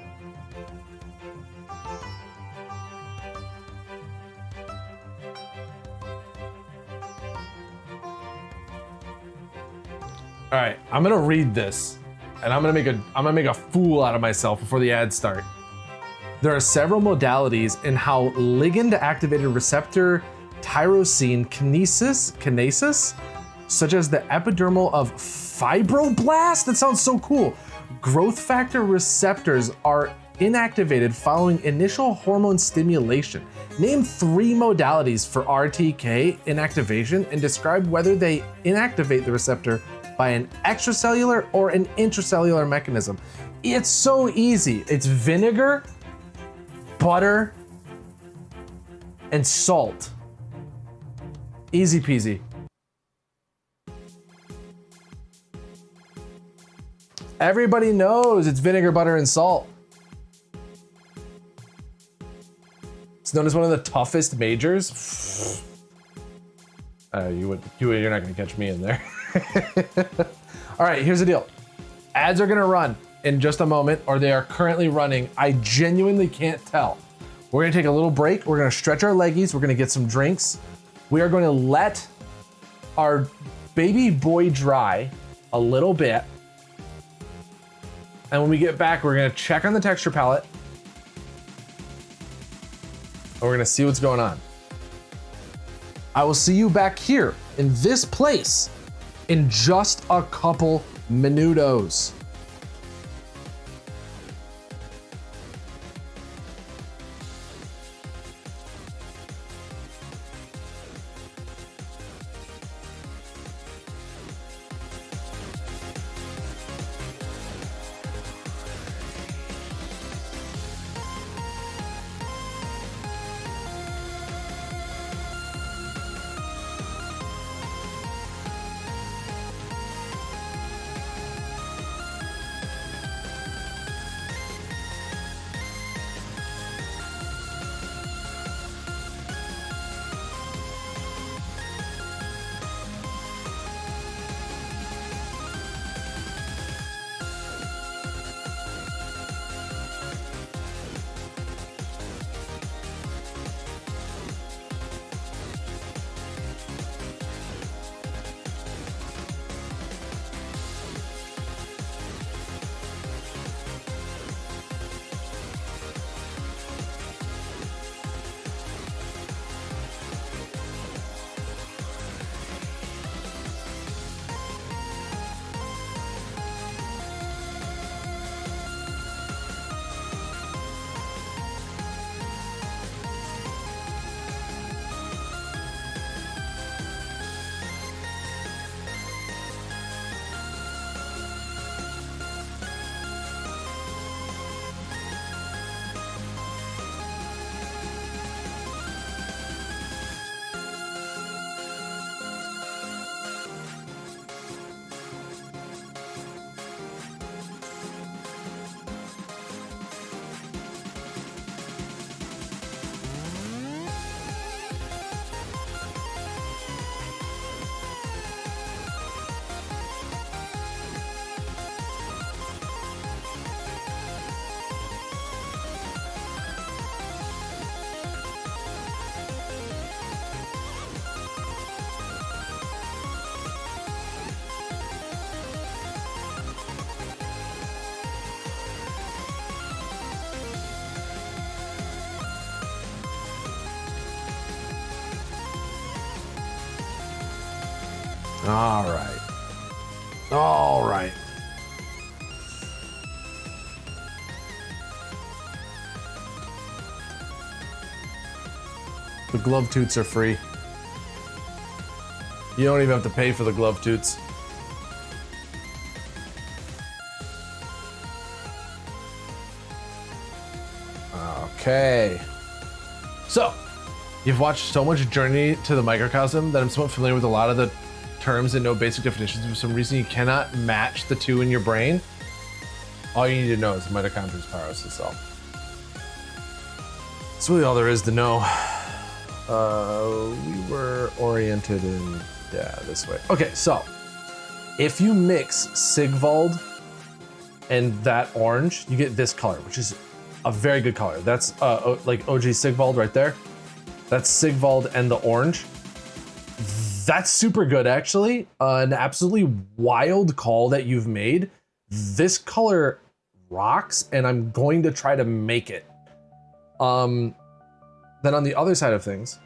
All right, I'm gonna read this, and I'm gonna make a fool out of myself before the ads start. There are several modalities in how ligand-activated receptor tyrosine kinesis, such as the epidermal of fibroblast. That sounds so cool. Growth factor receptors are inactivated following initial hormone stimulation. Name 3 modalities for RTK inactivation and describe whether they inactivate the receptor by an extracellular or an intracellular mechanism. It's so easy. It's vinegar, butter, and salt. Easy peasy. Everybody knows it's vinegar, butter, and salt. It's known as one of the toughest majors. You're not gonna catch me in there. All right, here's the deal. Ads are gonna run in just a moment, or they are currently running. I genuinely can't tell. We're gonna take a little break. We're gonna stretch our leggies. We're gonna get some drinks. We are going to let our baby boy dry a little bit. And when we get back, we're gonna check on the texture palette. And we're gonna see what's going on. I will see you back here in this place in just a couple minutos. All right. All right. The glove toots are free. You don't even have to pay for the glove toots. Okay. So, you've watched so much Journey to the Microcosm that I'm somewhat familiar with a lot of the terms and know basic definitions. For some reason, you cannot match the two in your brain. All you need to know is the mitochondria's powers itself. That's really all there is to know. We were oriented in, yeah, this way. Okay, so if you mix Sigvald and that orange, you get this color, which is a very good color. That's like OG Sigvald right there. That's Sigvald and the orange. That's super good, actually. An absolutely wild call that you've made. This color rocks, and I'm going to try to make it. Then on the other side of things,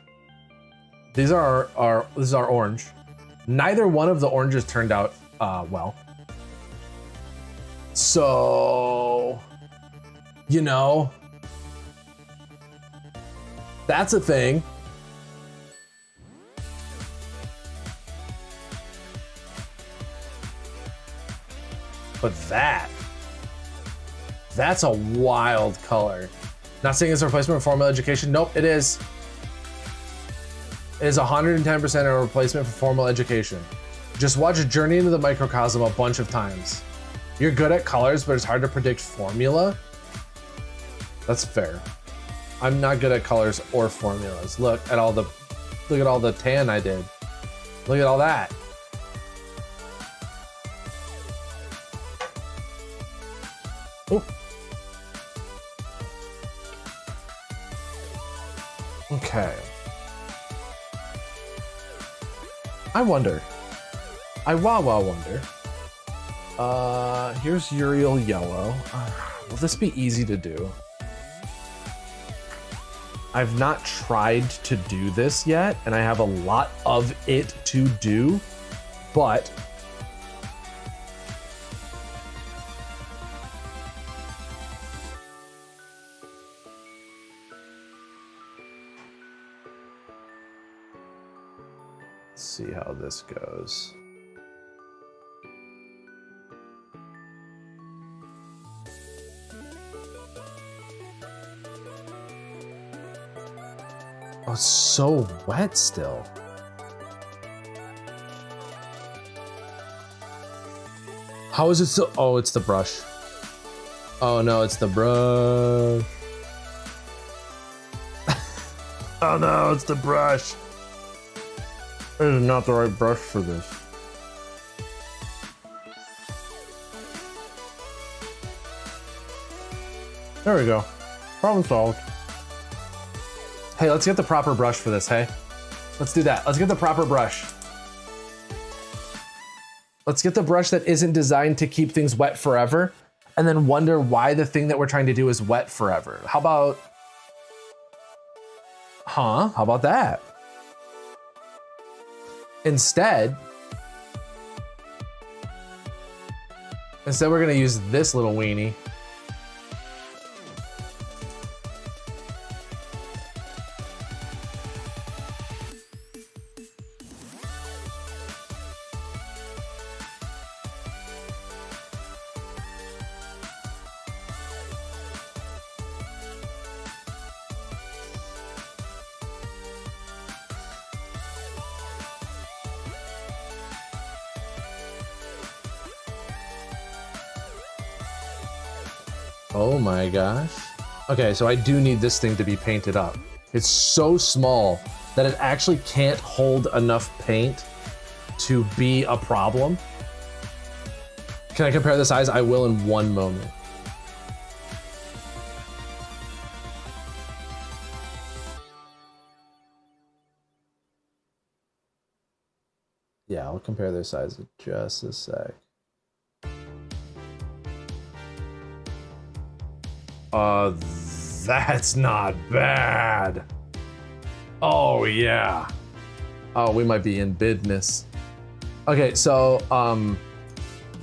these are this is our orange. Neither one of the oranges turned out well. So, you know, that's a thing. But that's a wild color. Not saying it's a replacement for formal education. Nope, it is. It is 110% a replacement for formal education. Just watch Journey into the Microcosm a bunch of times. You're good at colors, but it's hard to predict formula. That's fair. I'm not good at colors or formulas. Look at all the tan I did. Look at all that. Oh. Okay. I wonder. I wonder. Here's Uriel yellow. Will this be easy to do? I've not tried to do this yet, and I have a lot of it to do, but let's see how this goes. Oh, it's so wet still. How is it so? Oh, it's the brush. Oh no, it's the brush. Oh no, it's the brush. This is not the right brush for this. There we go. Problem solved. Hey, let's get the proper brush for this, hey? Let's do that. Let's get the proper brush. Let's get the brush that isn't designed to keep things wet forever and then wonder why the thing that we're trying to do is wet forever. How about, how about that? Instead, we're gonna use this little weenie. Oh my gosh. Okay, so I do need this thing to be painted up. It's so small that it actually can't hold enough paint to be a problem. Can I compare the size? I will in one moment. Yeah, I'll compare their size in just a sec. That's not bad. Oh yeah. Oh, we might be in business. Okay, so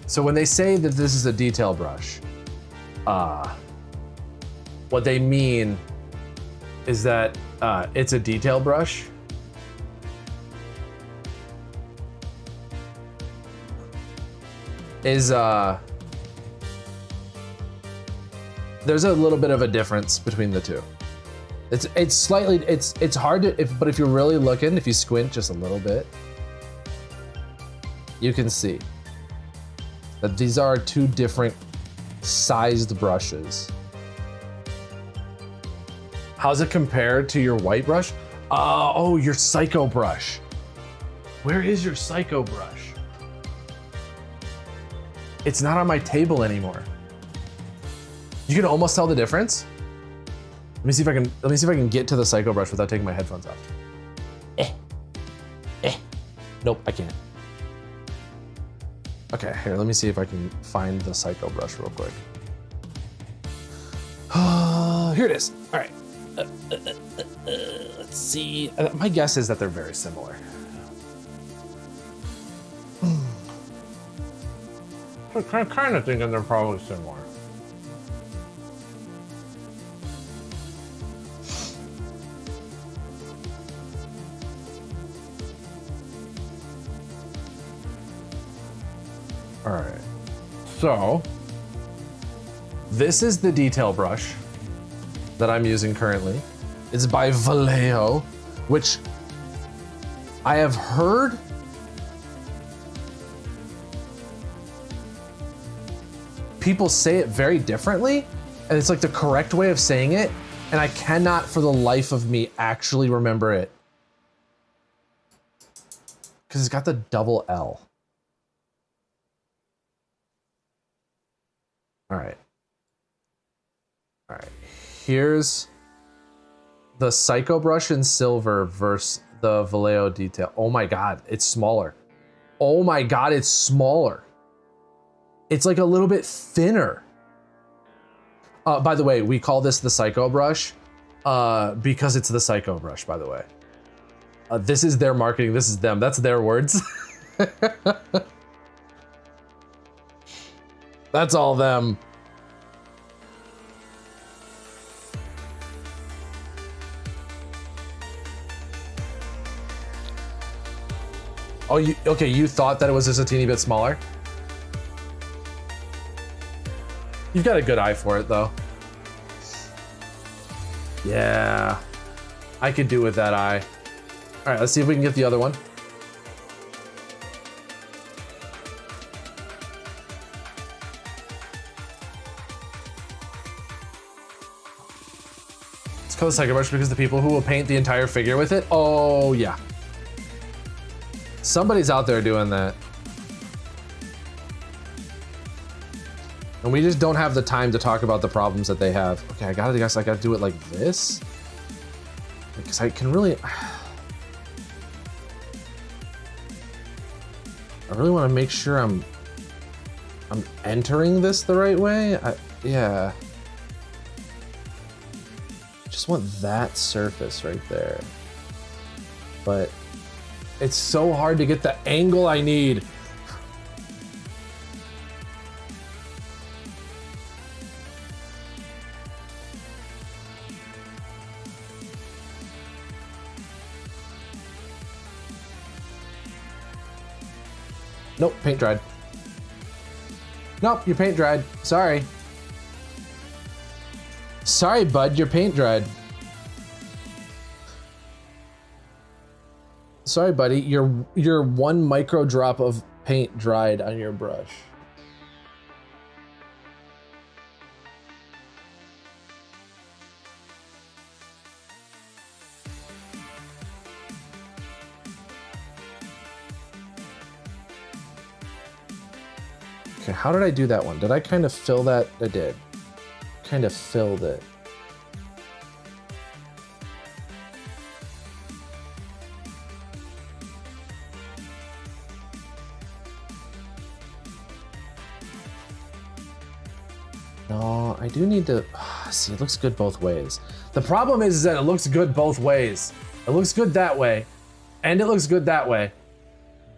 so when they say that this is a detail brush, what they mean is that it's a detail brush. There's a little bit of a difference between the two. It's slightly, it's hard to, but if you're really looking, if you squint just a little bit, you can see that these are two different sized brushes. How's it compared to your white brush? Oh, your Psycho brush. Where is your Psycho brush? It's not on my table anymore. You can almost tell the difference. Let me see if I can get to the Psycho brush without taking my headphones off. Nope, I can't. Okay, here, let me see if I can find the Psycho brush real quick. Here it is. All right. Let's see. My guess is that they're very similar. I'm kind of thinking they're probably similar. All right, so this is the detail brush that I'm using currently. It's by Vallejo, which I have heard people say it very differently, and it's like the correct way of saying it, and I cannot for the life of me actually remember it. Because it's got the double L. All right. All right. Here's the Psycho brush in silver versus the Vallejo detail. Oh my God, it's smaller. Oh my God, it's smaller. It's like a little bit thinner. By the way, we call this the Psycho brush because it's the Psycho brush, by the way. This is their marketing, this is them, that's their words. That's all them. Oh, okay, you thought that it was just a teeny bit smaller? You've got a good eye for it, though. Yeah, I could do with that eye. All right, let's see if we can get the other one. It's called the Psycho brush because the people who will paint the entire figure with it. Oh, yeah. Somebody's out there doing that. And we just don't have the time to talk about the problems that they have. Okay, I guess I gotta do it like this. Because I can really... I really want to make sure I'm entering this the right way. Yeah. Just want that surface right there. But it's so hard to get the angle I need. Nope, paint dried. Nope, your paint dried. Sorry. Sorry, bud, your paint dried. Sorry, buddy, your one micro drop of paint dried on your brush. Okay, how did I do that one? Did I kind of fill that? I did. Kind of filled it. No, I do need to, see, it looks good both ways. The problem is that it looks good both ways. It looks good that way, and it looks good that way.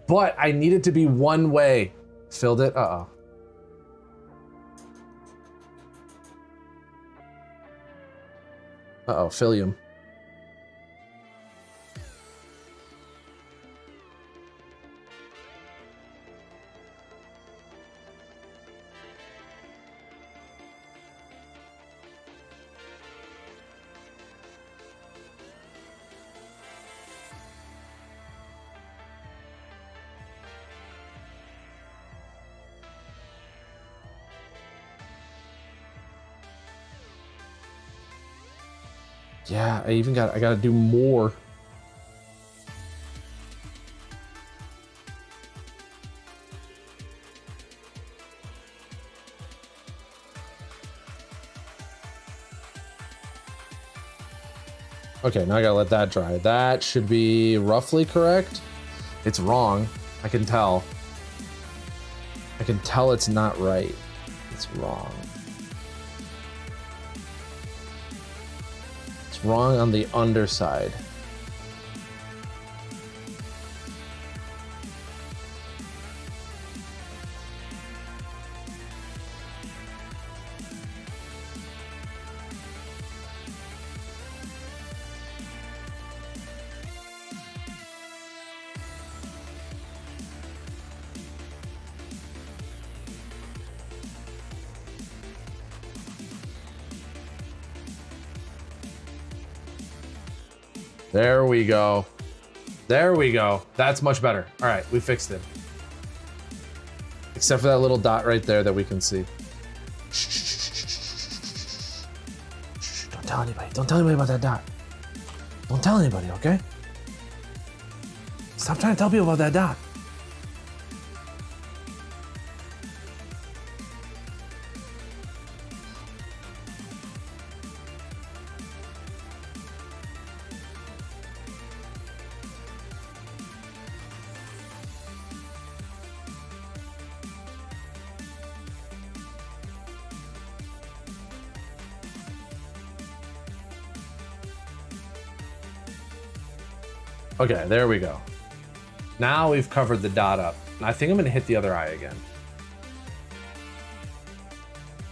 But I need it to be one way. Filled it, uh-oh. Uh-oh, Philium. Yeah, I gotta do more. Okay, now I gotta let that dry. That should be roughly correct. It's wrong. I can tell. I can tell it's not right. It's wrong. It's wrong on the underside. There we go. There we go. That's much better. All right, we fixed it. Except for that little dot right there that we can see. Shh. Don't tell anybody. Don't tell anybody about that dot. Don't tell anybody, okay? Stop trying to tell people about that dot. Okay, there we go. Now we've covered the dot up. I think I'm gonna hit the other eye again.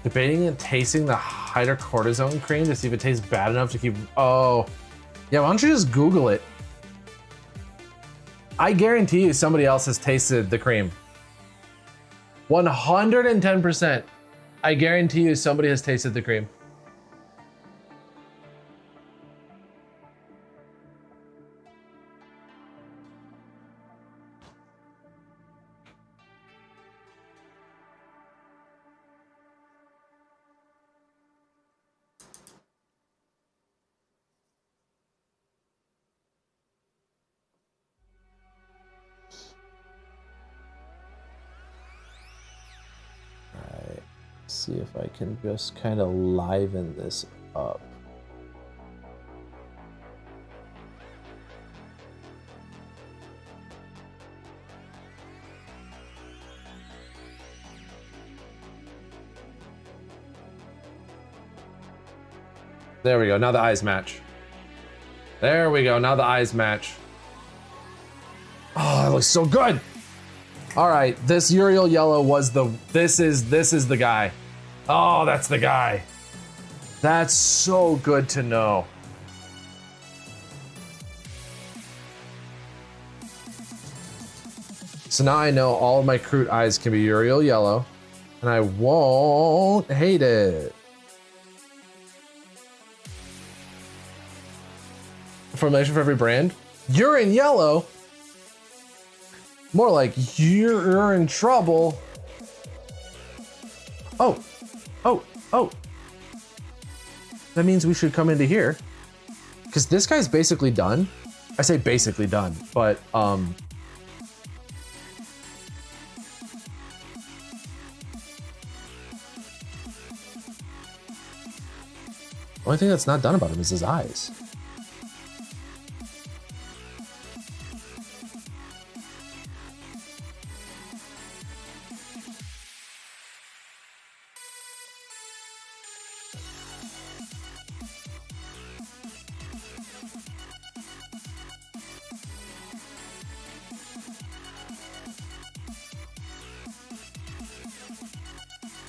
Debating and tasting the hydrocortisone cream to see if it tastes bad enough to keep, oh. Yeah, why don't you just Google it? I guarantee you somebody else has tasted the cream. 110%. I guarantee you somebody has tasted the cream. See if I can just kind of liven this up. There we go. Now the eyes match. There we go. Now the eyes match. Oh, that looks so good. All right, this Uriel yellow was the, this is the guy. Oh, that's the guy. That's so good to know. So now I know all of my Kroot eyes can be Uriel yellow, and I won't hate it. Formulation for every brand. You're in yellow. More like you're in trouble. Oh. That means we should come into here. Because this guy's basically done. I say basically done, but only thing that's not done about him is his eyes.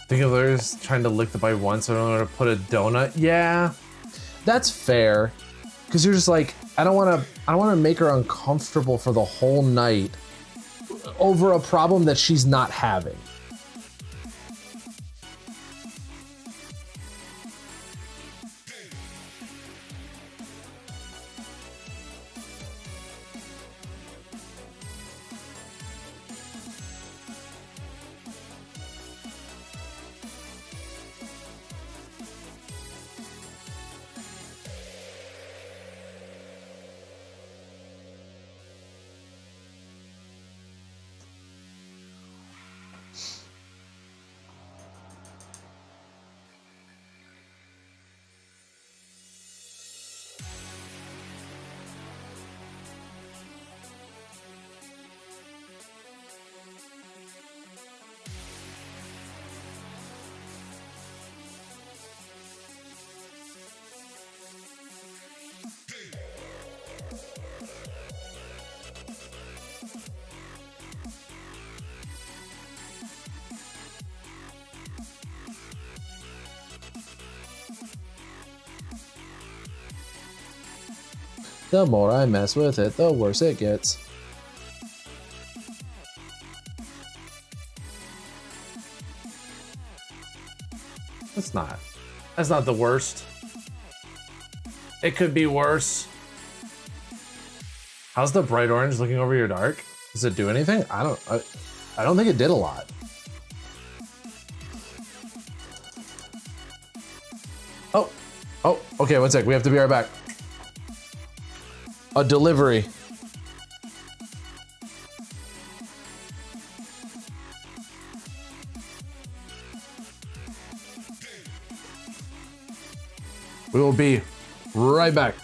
Think of others trying to lick the bite once, so I don't know how to put a donut. Yeah, that's fair. Cause you're just like, I don't wanna make her uncomfortable for the whole night over a problem that she's not having. The more I mess with it, the worse it gets. That's not the worst. It could be worse. How's the bright orange looking over your dark? Does it do anything? I don't think it did a lot. Oh, okay, one sec. We have to be right back. A delivery. We will be right back.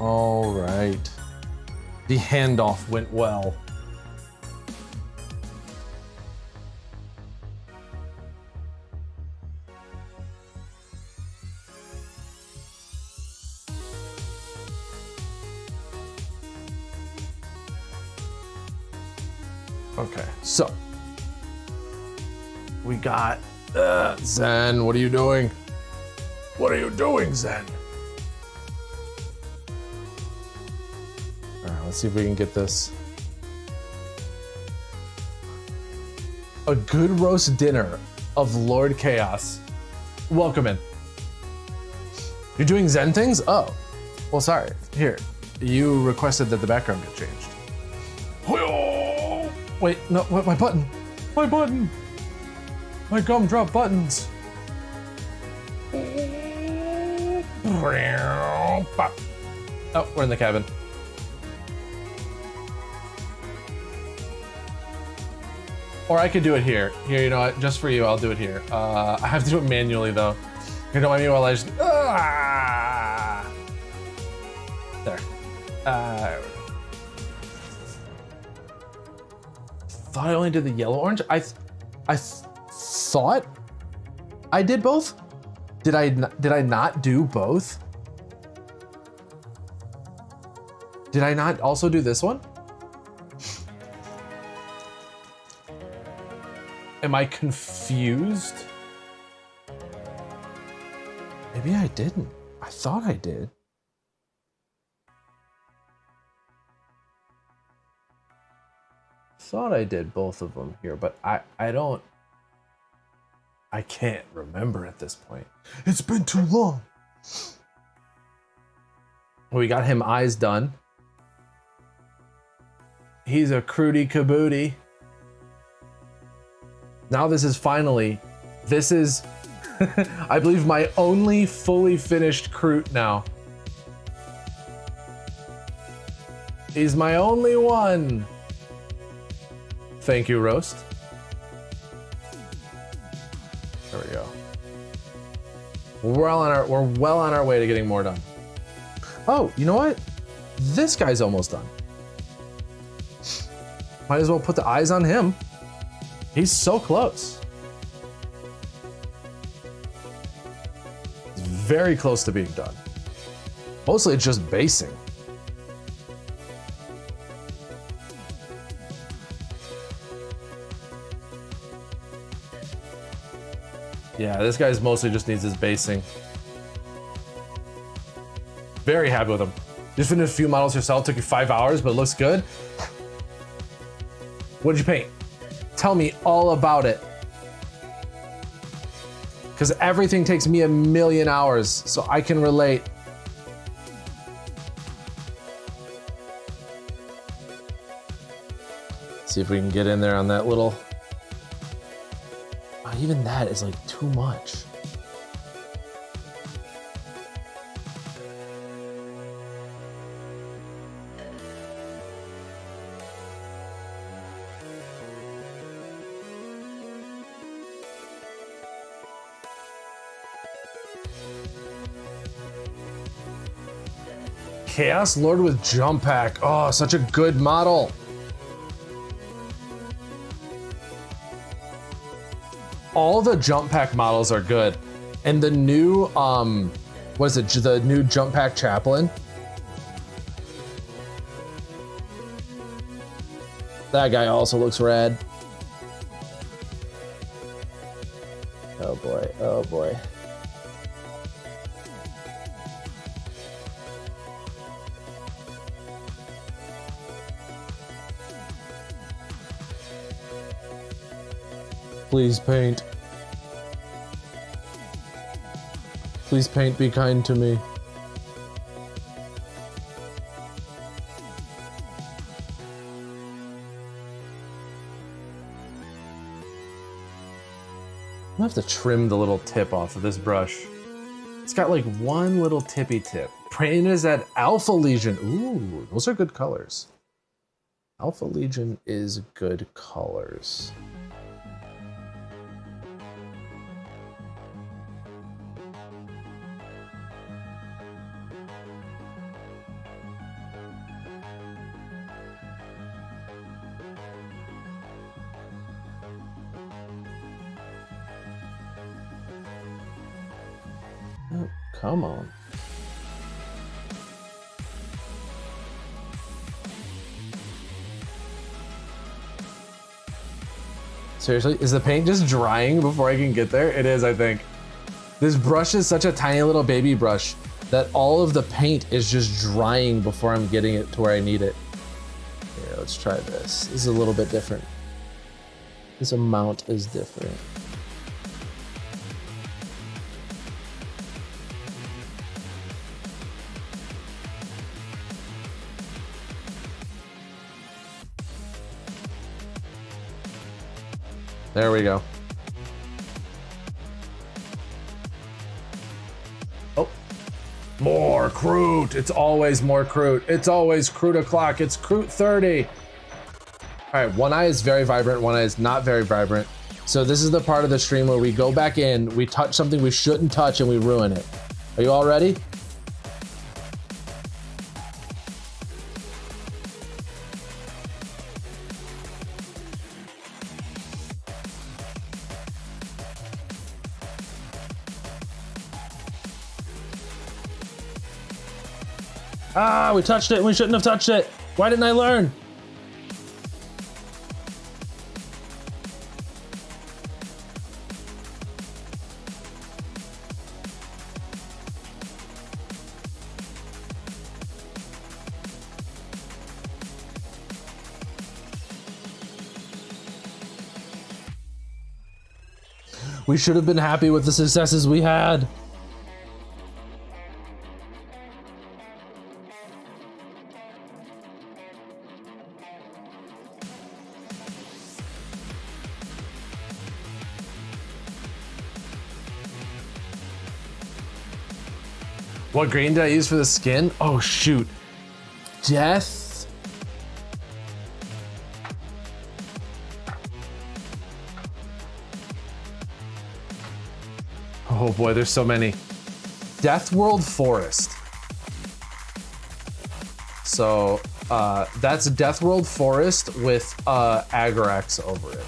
All right. The handoff went well. Okay, so we got Zen. What are you doing? What are you doing, Zen? All right, let's see if we can get this. A good roast dinner of Lord Chaos. Welcome in. You're doing Zen things? Oh, well, sorry. Here, you requested that the background get changed. Wait, no, what, my button? My button! My gumdrop buttons. Oh, we're in the cabin. Or I could do it here. Here, you know what? Just for you, I'll do it here. I have to do it manually though. You don't mind me while I just... There. Thought I only did the yellow orange. I thought I did both. Did I not do both? Did I not also do this one? Am I confused? Maybe I didn't. I thought I did. Thought I did both of them here, but I can't remember at this point. It's been too long. We got him eyes done. He's a Krooty Kabooty. Now this is finally, I believe my only fully finished Kroot now. He's my only one. Thank you, Roast. There we go. We're well on our way to getting more done. Oh, you know what? This guy's almost done. Might as well put the eyes on him. He's so close. He's very close to being done. Mostly it's just basing. Yeah, this guy's mostly just needs his basing. Very happy with him. Just finished a few models yourself, took you 5 hours, but it looks good. What did you paint? Tell me all about it. Because everything takes me 1,000,000 hours, so I can relate. See if we can get in there on that little... Oh, even that is like too much. Chaos Lord with Jump Pack. Oh, such a good model. All the Jump Pack models are good. And the new, what is it? The new Jump Pack Chaplain. That guy also looks rad. Oh boy, oh boy. Please paint. Please paint, be kind to me. I'm gonna have to trim the little tip off of this brush. It's got like one little tippy tip. Paint is at Alpha Legion. Ooh, those are good colors. Alpha Legion is good colors. Come on. Seriously, is the paint just drying before I can get there? It is, I think. This brush is such a tiny little baby brush that all of the paint is just drying before I'm getting it to where I need it. Here, let's try this. This is a little bit different. This amount is different. There we go. Oh, more Kroot. It's always more Kroot. It's always Kroot o'clock. It's Kroot 30. All right, one eye is very vibrant, one eye is not very vibrant. So this is the part of the stream where we go back in, we touch something we shouldn't touch, and we ruin it. Are you all ready? Ah, we touched it. We shouldn't have touched it. Why didn't I learn? We should have been happy with the successes we had. What green did I use for the skin? Oh shoot. Death. Oh boy, there's so many. Death World Forest. So that's Death World Forest with Agrax over it.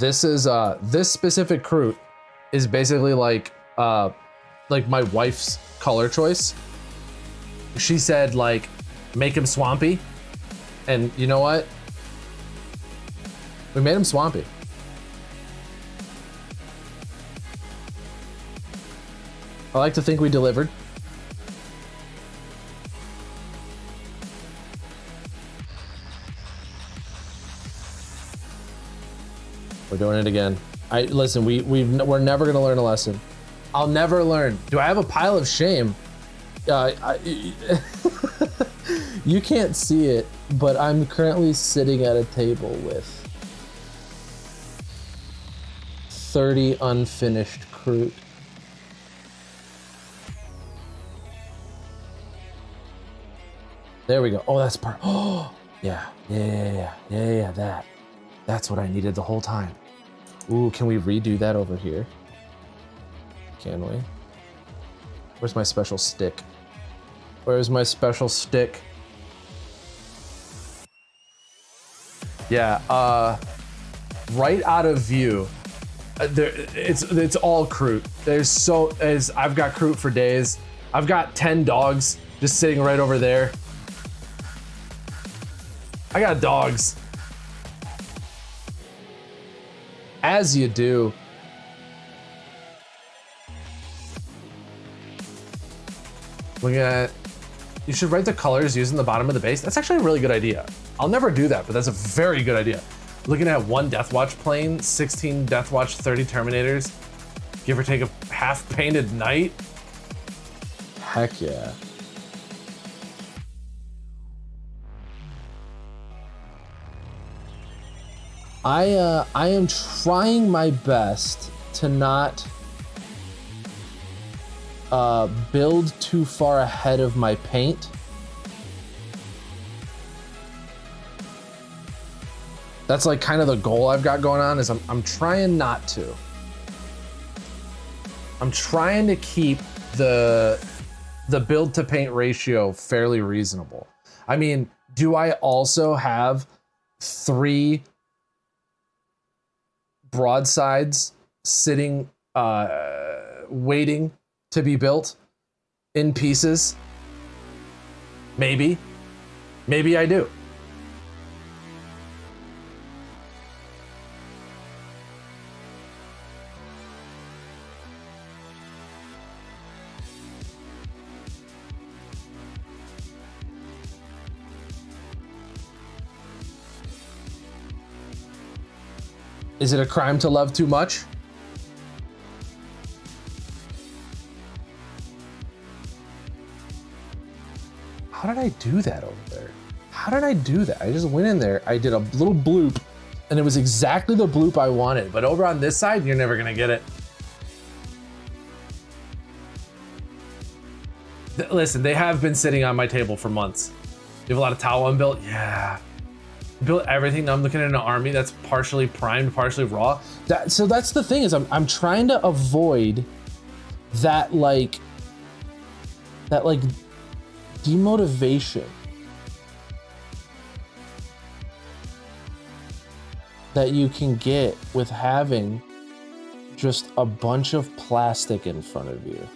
This is this specific Kroot is basically like my wife's color choice. She said like make him swampy, and you know what? We made him swampy. I like to think we delivered. We're doing it again. Listen, we're never gonna learn a lesson. I'll never learn. Do I have a pile of shame? You can't see it, but I'm currently sitting at a table with 30 unfinished Kroot. There we go. Oh, that's part. Oh, yeah, That's what I needed the whole time. Ooh, can we redo that over here? Can we? Where's my special stick? Where's my special stick? Yeah, right out of view. It's all Kroot. I've got Kroot for days. I've got 10 dogs just sitting right over there. I got dogs. As you do. Looking at, you should write the colors using the bottom of the base. That's actually a really good idea. I'll never do that, but that's a very good idea. Looking at one Deathwatch plane, 16 Deathwatch, 30 Terminators, give or take a half painted knight. Heck yeah. I am trying my best to not build too far ahead of my paint. That's like kind of the goal I've got going on, is I'm trying not to. I'm trying to keep the build to paint ratio fairly reasonable. I mean, do I also have 3 broadsides sitting, waiting to be built in pieces? Maybe. Maybe I do. Is it a crime to love too much? How did I do that over there? How did I do that? I just went in there, I did a little bloop, and it was exactly the bloop I wanted. But over on this side, you're never gonna get it. Listen, they have been sitting on my table for months. You have a lot of towel unbuilt? Yeah. Built everything. Now I'm looking at an army that's partially primed, partially raw. So that's the thing, is I'm trying to avoid that like demotivation that you can get with having just a bunch of plastic in front of you.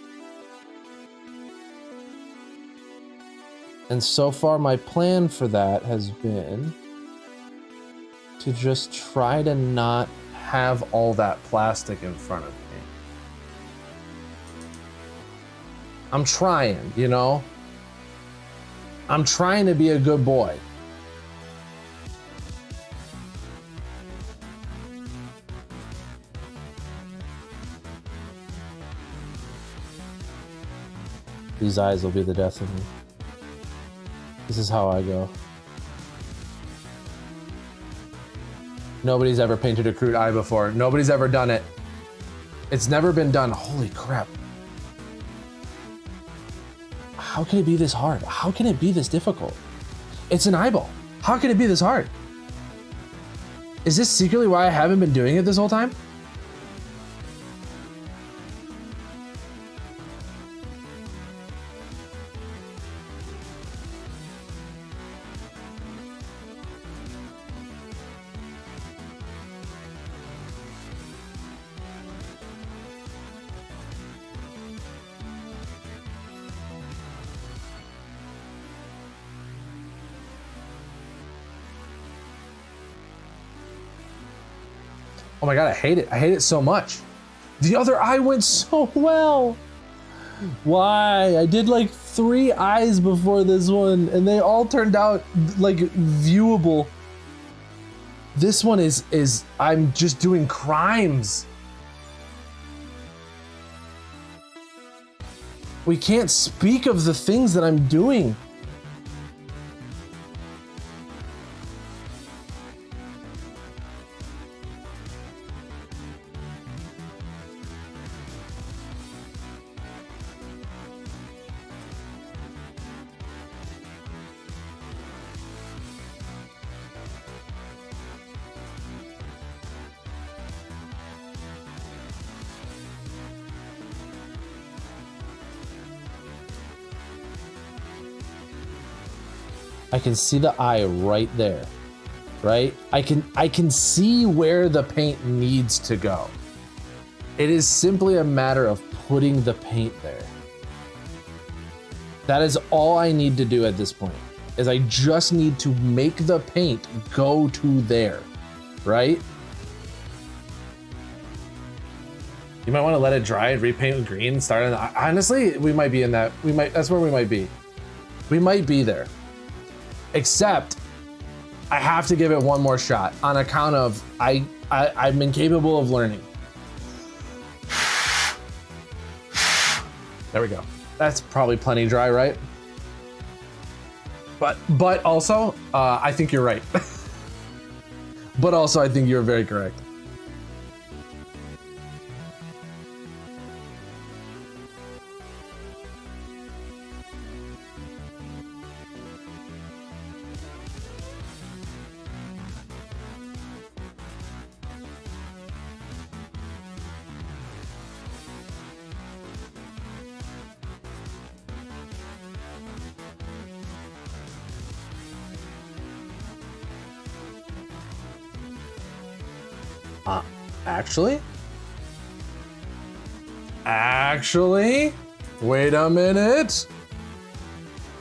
And so far my plan for that has been to just try to not have all that plastic in front of me. I'm trying, you know? I'm trying to be a good boy. These eyes will be the death of me. This is how I go. Nobody's ever painted a Kroot eye before. Nobody's ever done it. It's never been done. Holy crap. How can it be this hard? How can it be this difficult? It's an eyeball. How can it be this hard? Is this secretly why I haven't been doing it this whole time? Oh my God, I hate it. I hate it so much. The other eye went so well. Why? I did like 3 eyes before this one and they all turned out like viewable. This one is I'm just doing crimes. We can't speak of the things that I'm doing. I can see the eye right there, right? I can see where the paint needs to go. It is simply a matter of putting the paint there. That is all I need to do at this point, is I just need to make the paint go to there, right? You might want to let it dry and repaint with green, start on honestly, we might be in that, that's where we might be. We might be there. Except I have to give it one more shot on account of I'm incapable of learning. There we go. That's probably plenty dry, right? But also, I think you're right. But also, I think you're very correct. Actually? Actually? Wait a minute.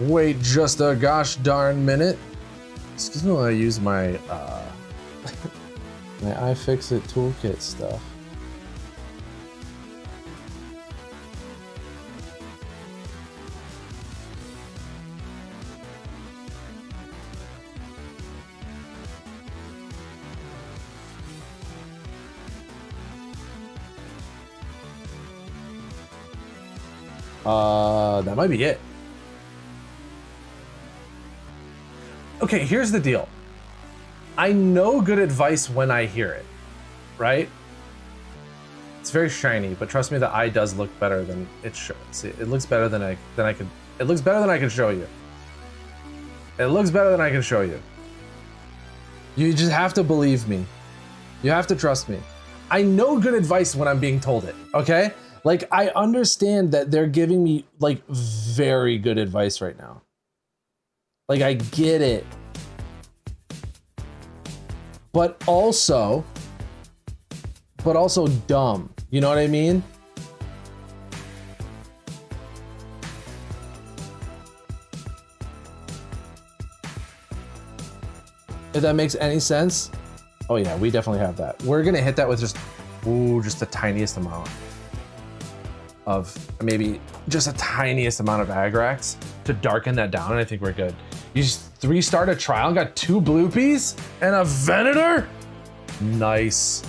Wait just a gosh darn minute. Excuse me while I use my my iFixit toolkit stuff. That might be it. Okay, here's the deal. I know good advice when I hear it, right? It's very shiny, but trust me, the eye does look better than it should. See, it looks better than I could. It looks better than I can show you. It looks better than I can show you. You just have to believe me. You have to trust me. I know good advice when I'm being told it, okay? Like, I understand that they're giving me, like, very good advice right now. Like, I get it. But also dumb. You know what I mean? If that makes any sense. Oh yeah, we definitely have that. We're gonna hit that with just the tiniest amount of, maybe just a tiniest amount of Agrax to darken that down, and I think we're good. You just 3-starred a trial and got 2 Bloopies and a Venator? Nice.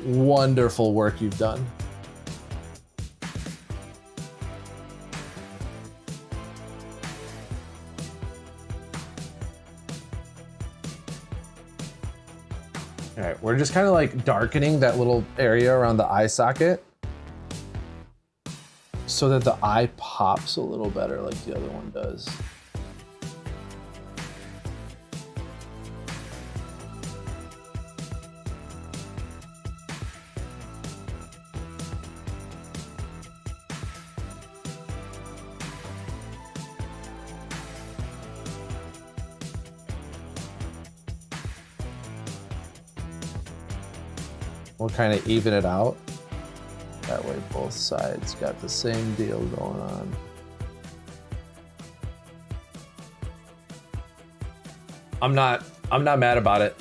Wonderful work you've done. All right, we're just kind of like darkening that little area around the eye socket so that the eye pops a little better like the other one does. We'll kind of even it out. That way both sides got the same deal going on. I'm not mad about it.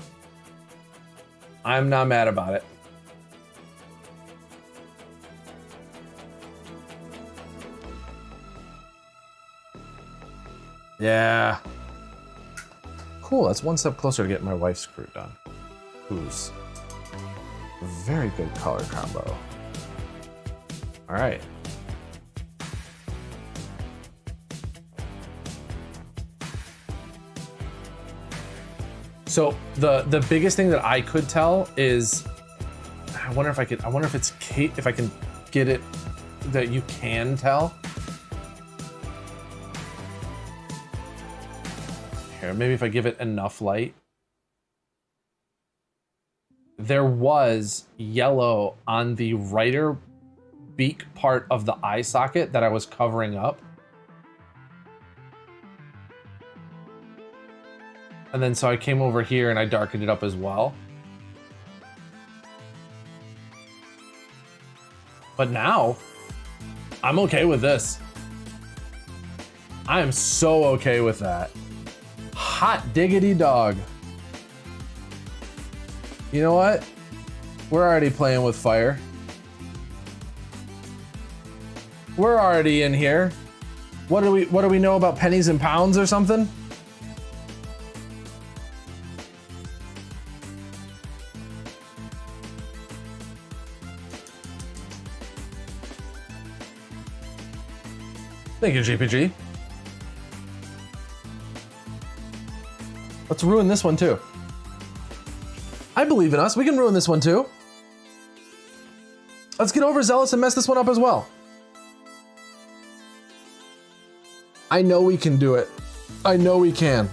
I'm not mad about it. Yeah. Cool, that's one step closer to getting my wife's Kroot done. Who's a very good color combo. All right. So the biggest thing that I could tell is, I wonder if I can get it that you can tell. Here, maybe if I give it enough light. There was yellow on the right beak part of the eye socket that I was covering up. And then so I came over here and I darkened it up as well. But now, I'm okay with this. I am so okay with that. Hot diggity dog. You know what? We're already playing with fire. We're already in here. What do we know about pennies and pounds or something? Thank you, GPG. Let's ruin this one too. I believe in us. We can ruin this one too. Let's get overzealous and mess this one up as well. I know we can do it. I know we can.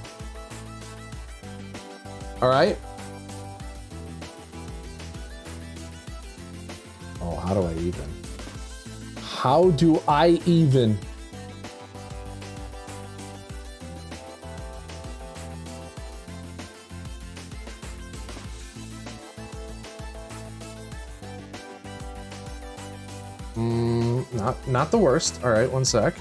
All right. Oh, how do I even? How do I even? Not the worst. All right, one sec.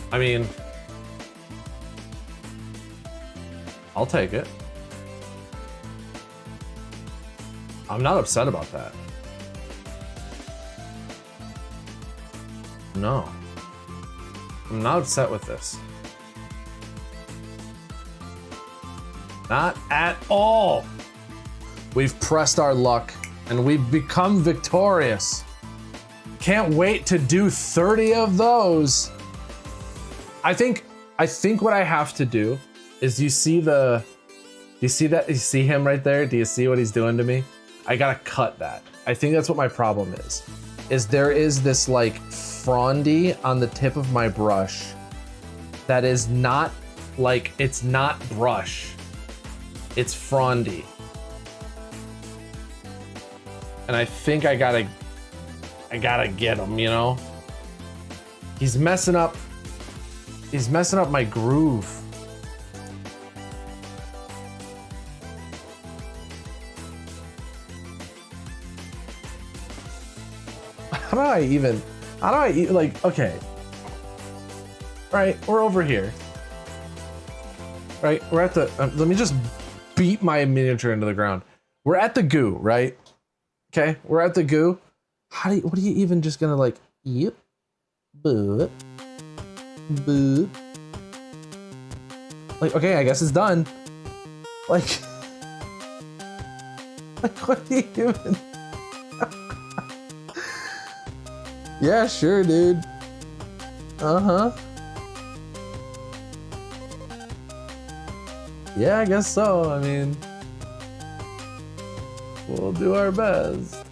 I mean, I'll take it. I'm not upset about that. No. I'm not upset with this. Not at all. We've pressed our luck and we've become victorious. Can't wait to do 30 of those. I think what I have to do is, do you see that? You see him right there? Do you see what he's doing to me? I gotta cut that. I think that's what my problem is there is this like frondy on the tip of my brush that is not like, it's not brush, it's frondy. And I think I gotta get him, you know? He's messing up my groove. How do I even, like, okay. All right, we're over here. All right, we're at the, let me just beat my miniature into the ground. We're at the goo, right? Okay, we're at the goo. What are you even just gonna like, yep, boo. Boo. Like, okay, I guess it's done. Like what are you even? Yeah, sure, dude. Uh-huh. Yeah, I guess so. I mean, we'll do our best.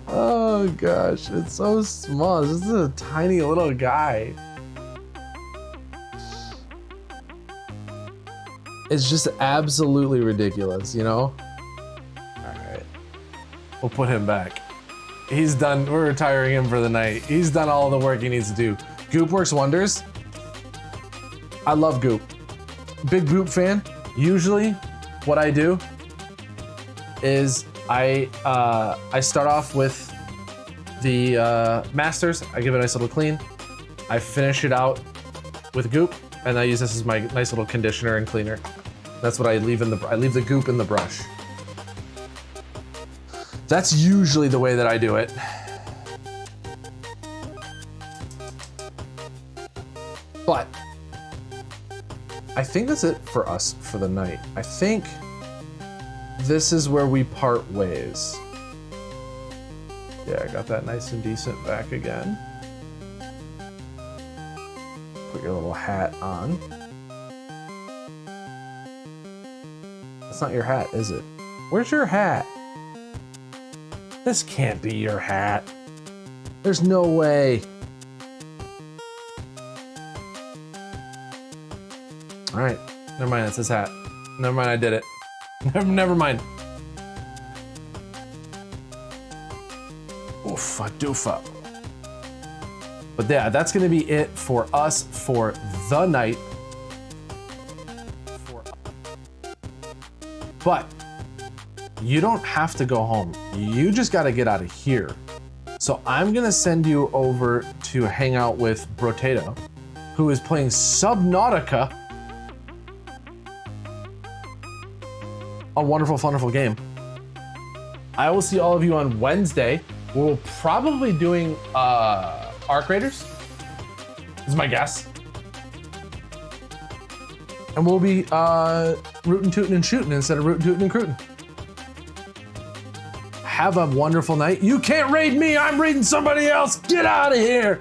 Oh gosh, it's so small. This is a tiny little guy. It's just absolutely ridiculous, you know? All right, we'll put him back. He's done, we're retiring him for the night. He's done all the work he needs to do. Goop works wonders. I love Goop. Big Goop fan. Usually what I do is I start off with the masters. I give it a nice little clean. I finish it out with Goop, and I use this as my nice little conditioner and cleaner. That's what I leave in I leave the Goop in the brush. That's usually the way that I do it. But I think that's it for us for the night. I think this is where we part ways. Yeah, I got that nice and decent back again. Put your little hat on. That's not your hat, is it? Where's your hat? This can't be your hat. There's no way. All right, never mind, it's his hat. Never mind, I did it. Never mind. Oofa doofa. But yeah, that's gonna be it for us for the night. But you don't have to go home. You just gotta get out of here. So I'm gonna send you over to hang out with Brotato, who is playing Subnautica. A wonderful, wonderful game. I will see all of you on Wednesday. We'll probably doing Arc Raiders, is my guess. And we'll be rootin' tootin' and shooting instead of rootin' tootin' and crootin'. Have a wonderful night. You can't raid me, I'm raiding somebody else. Get out of here.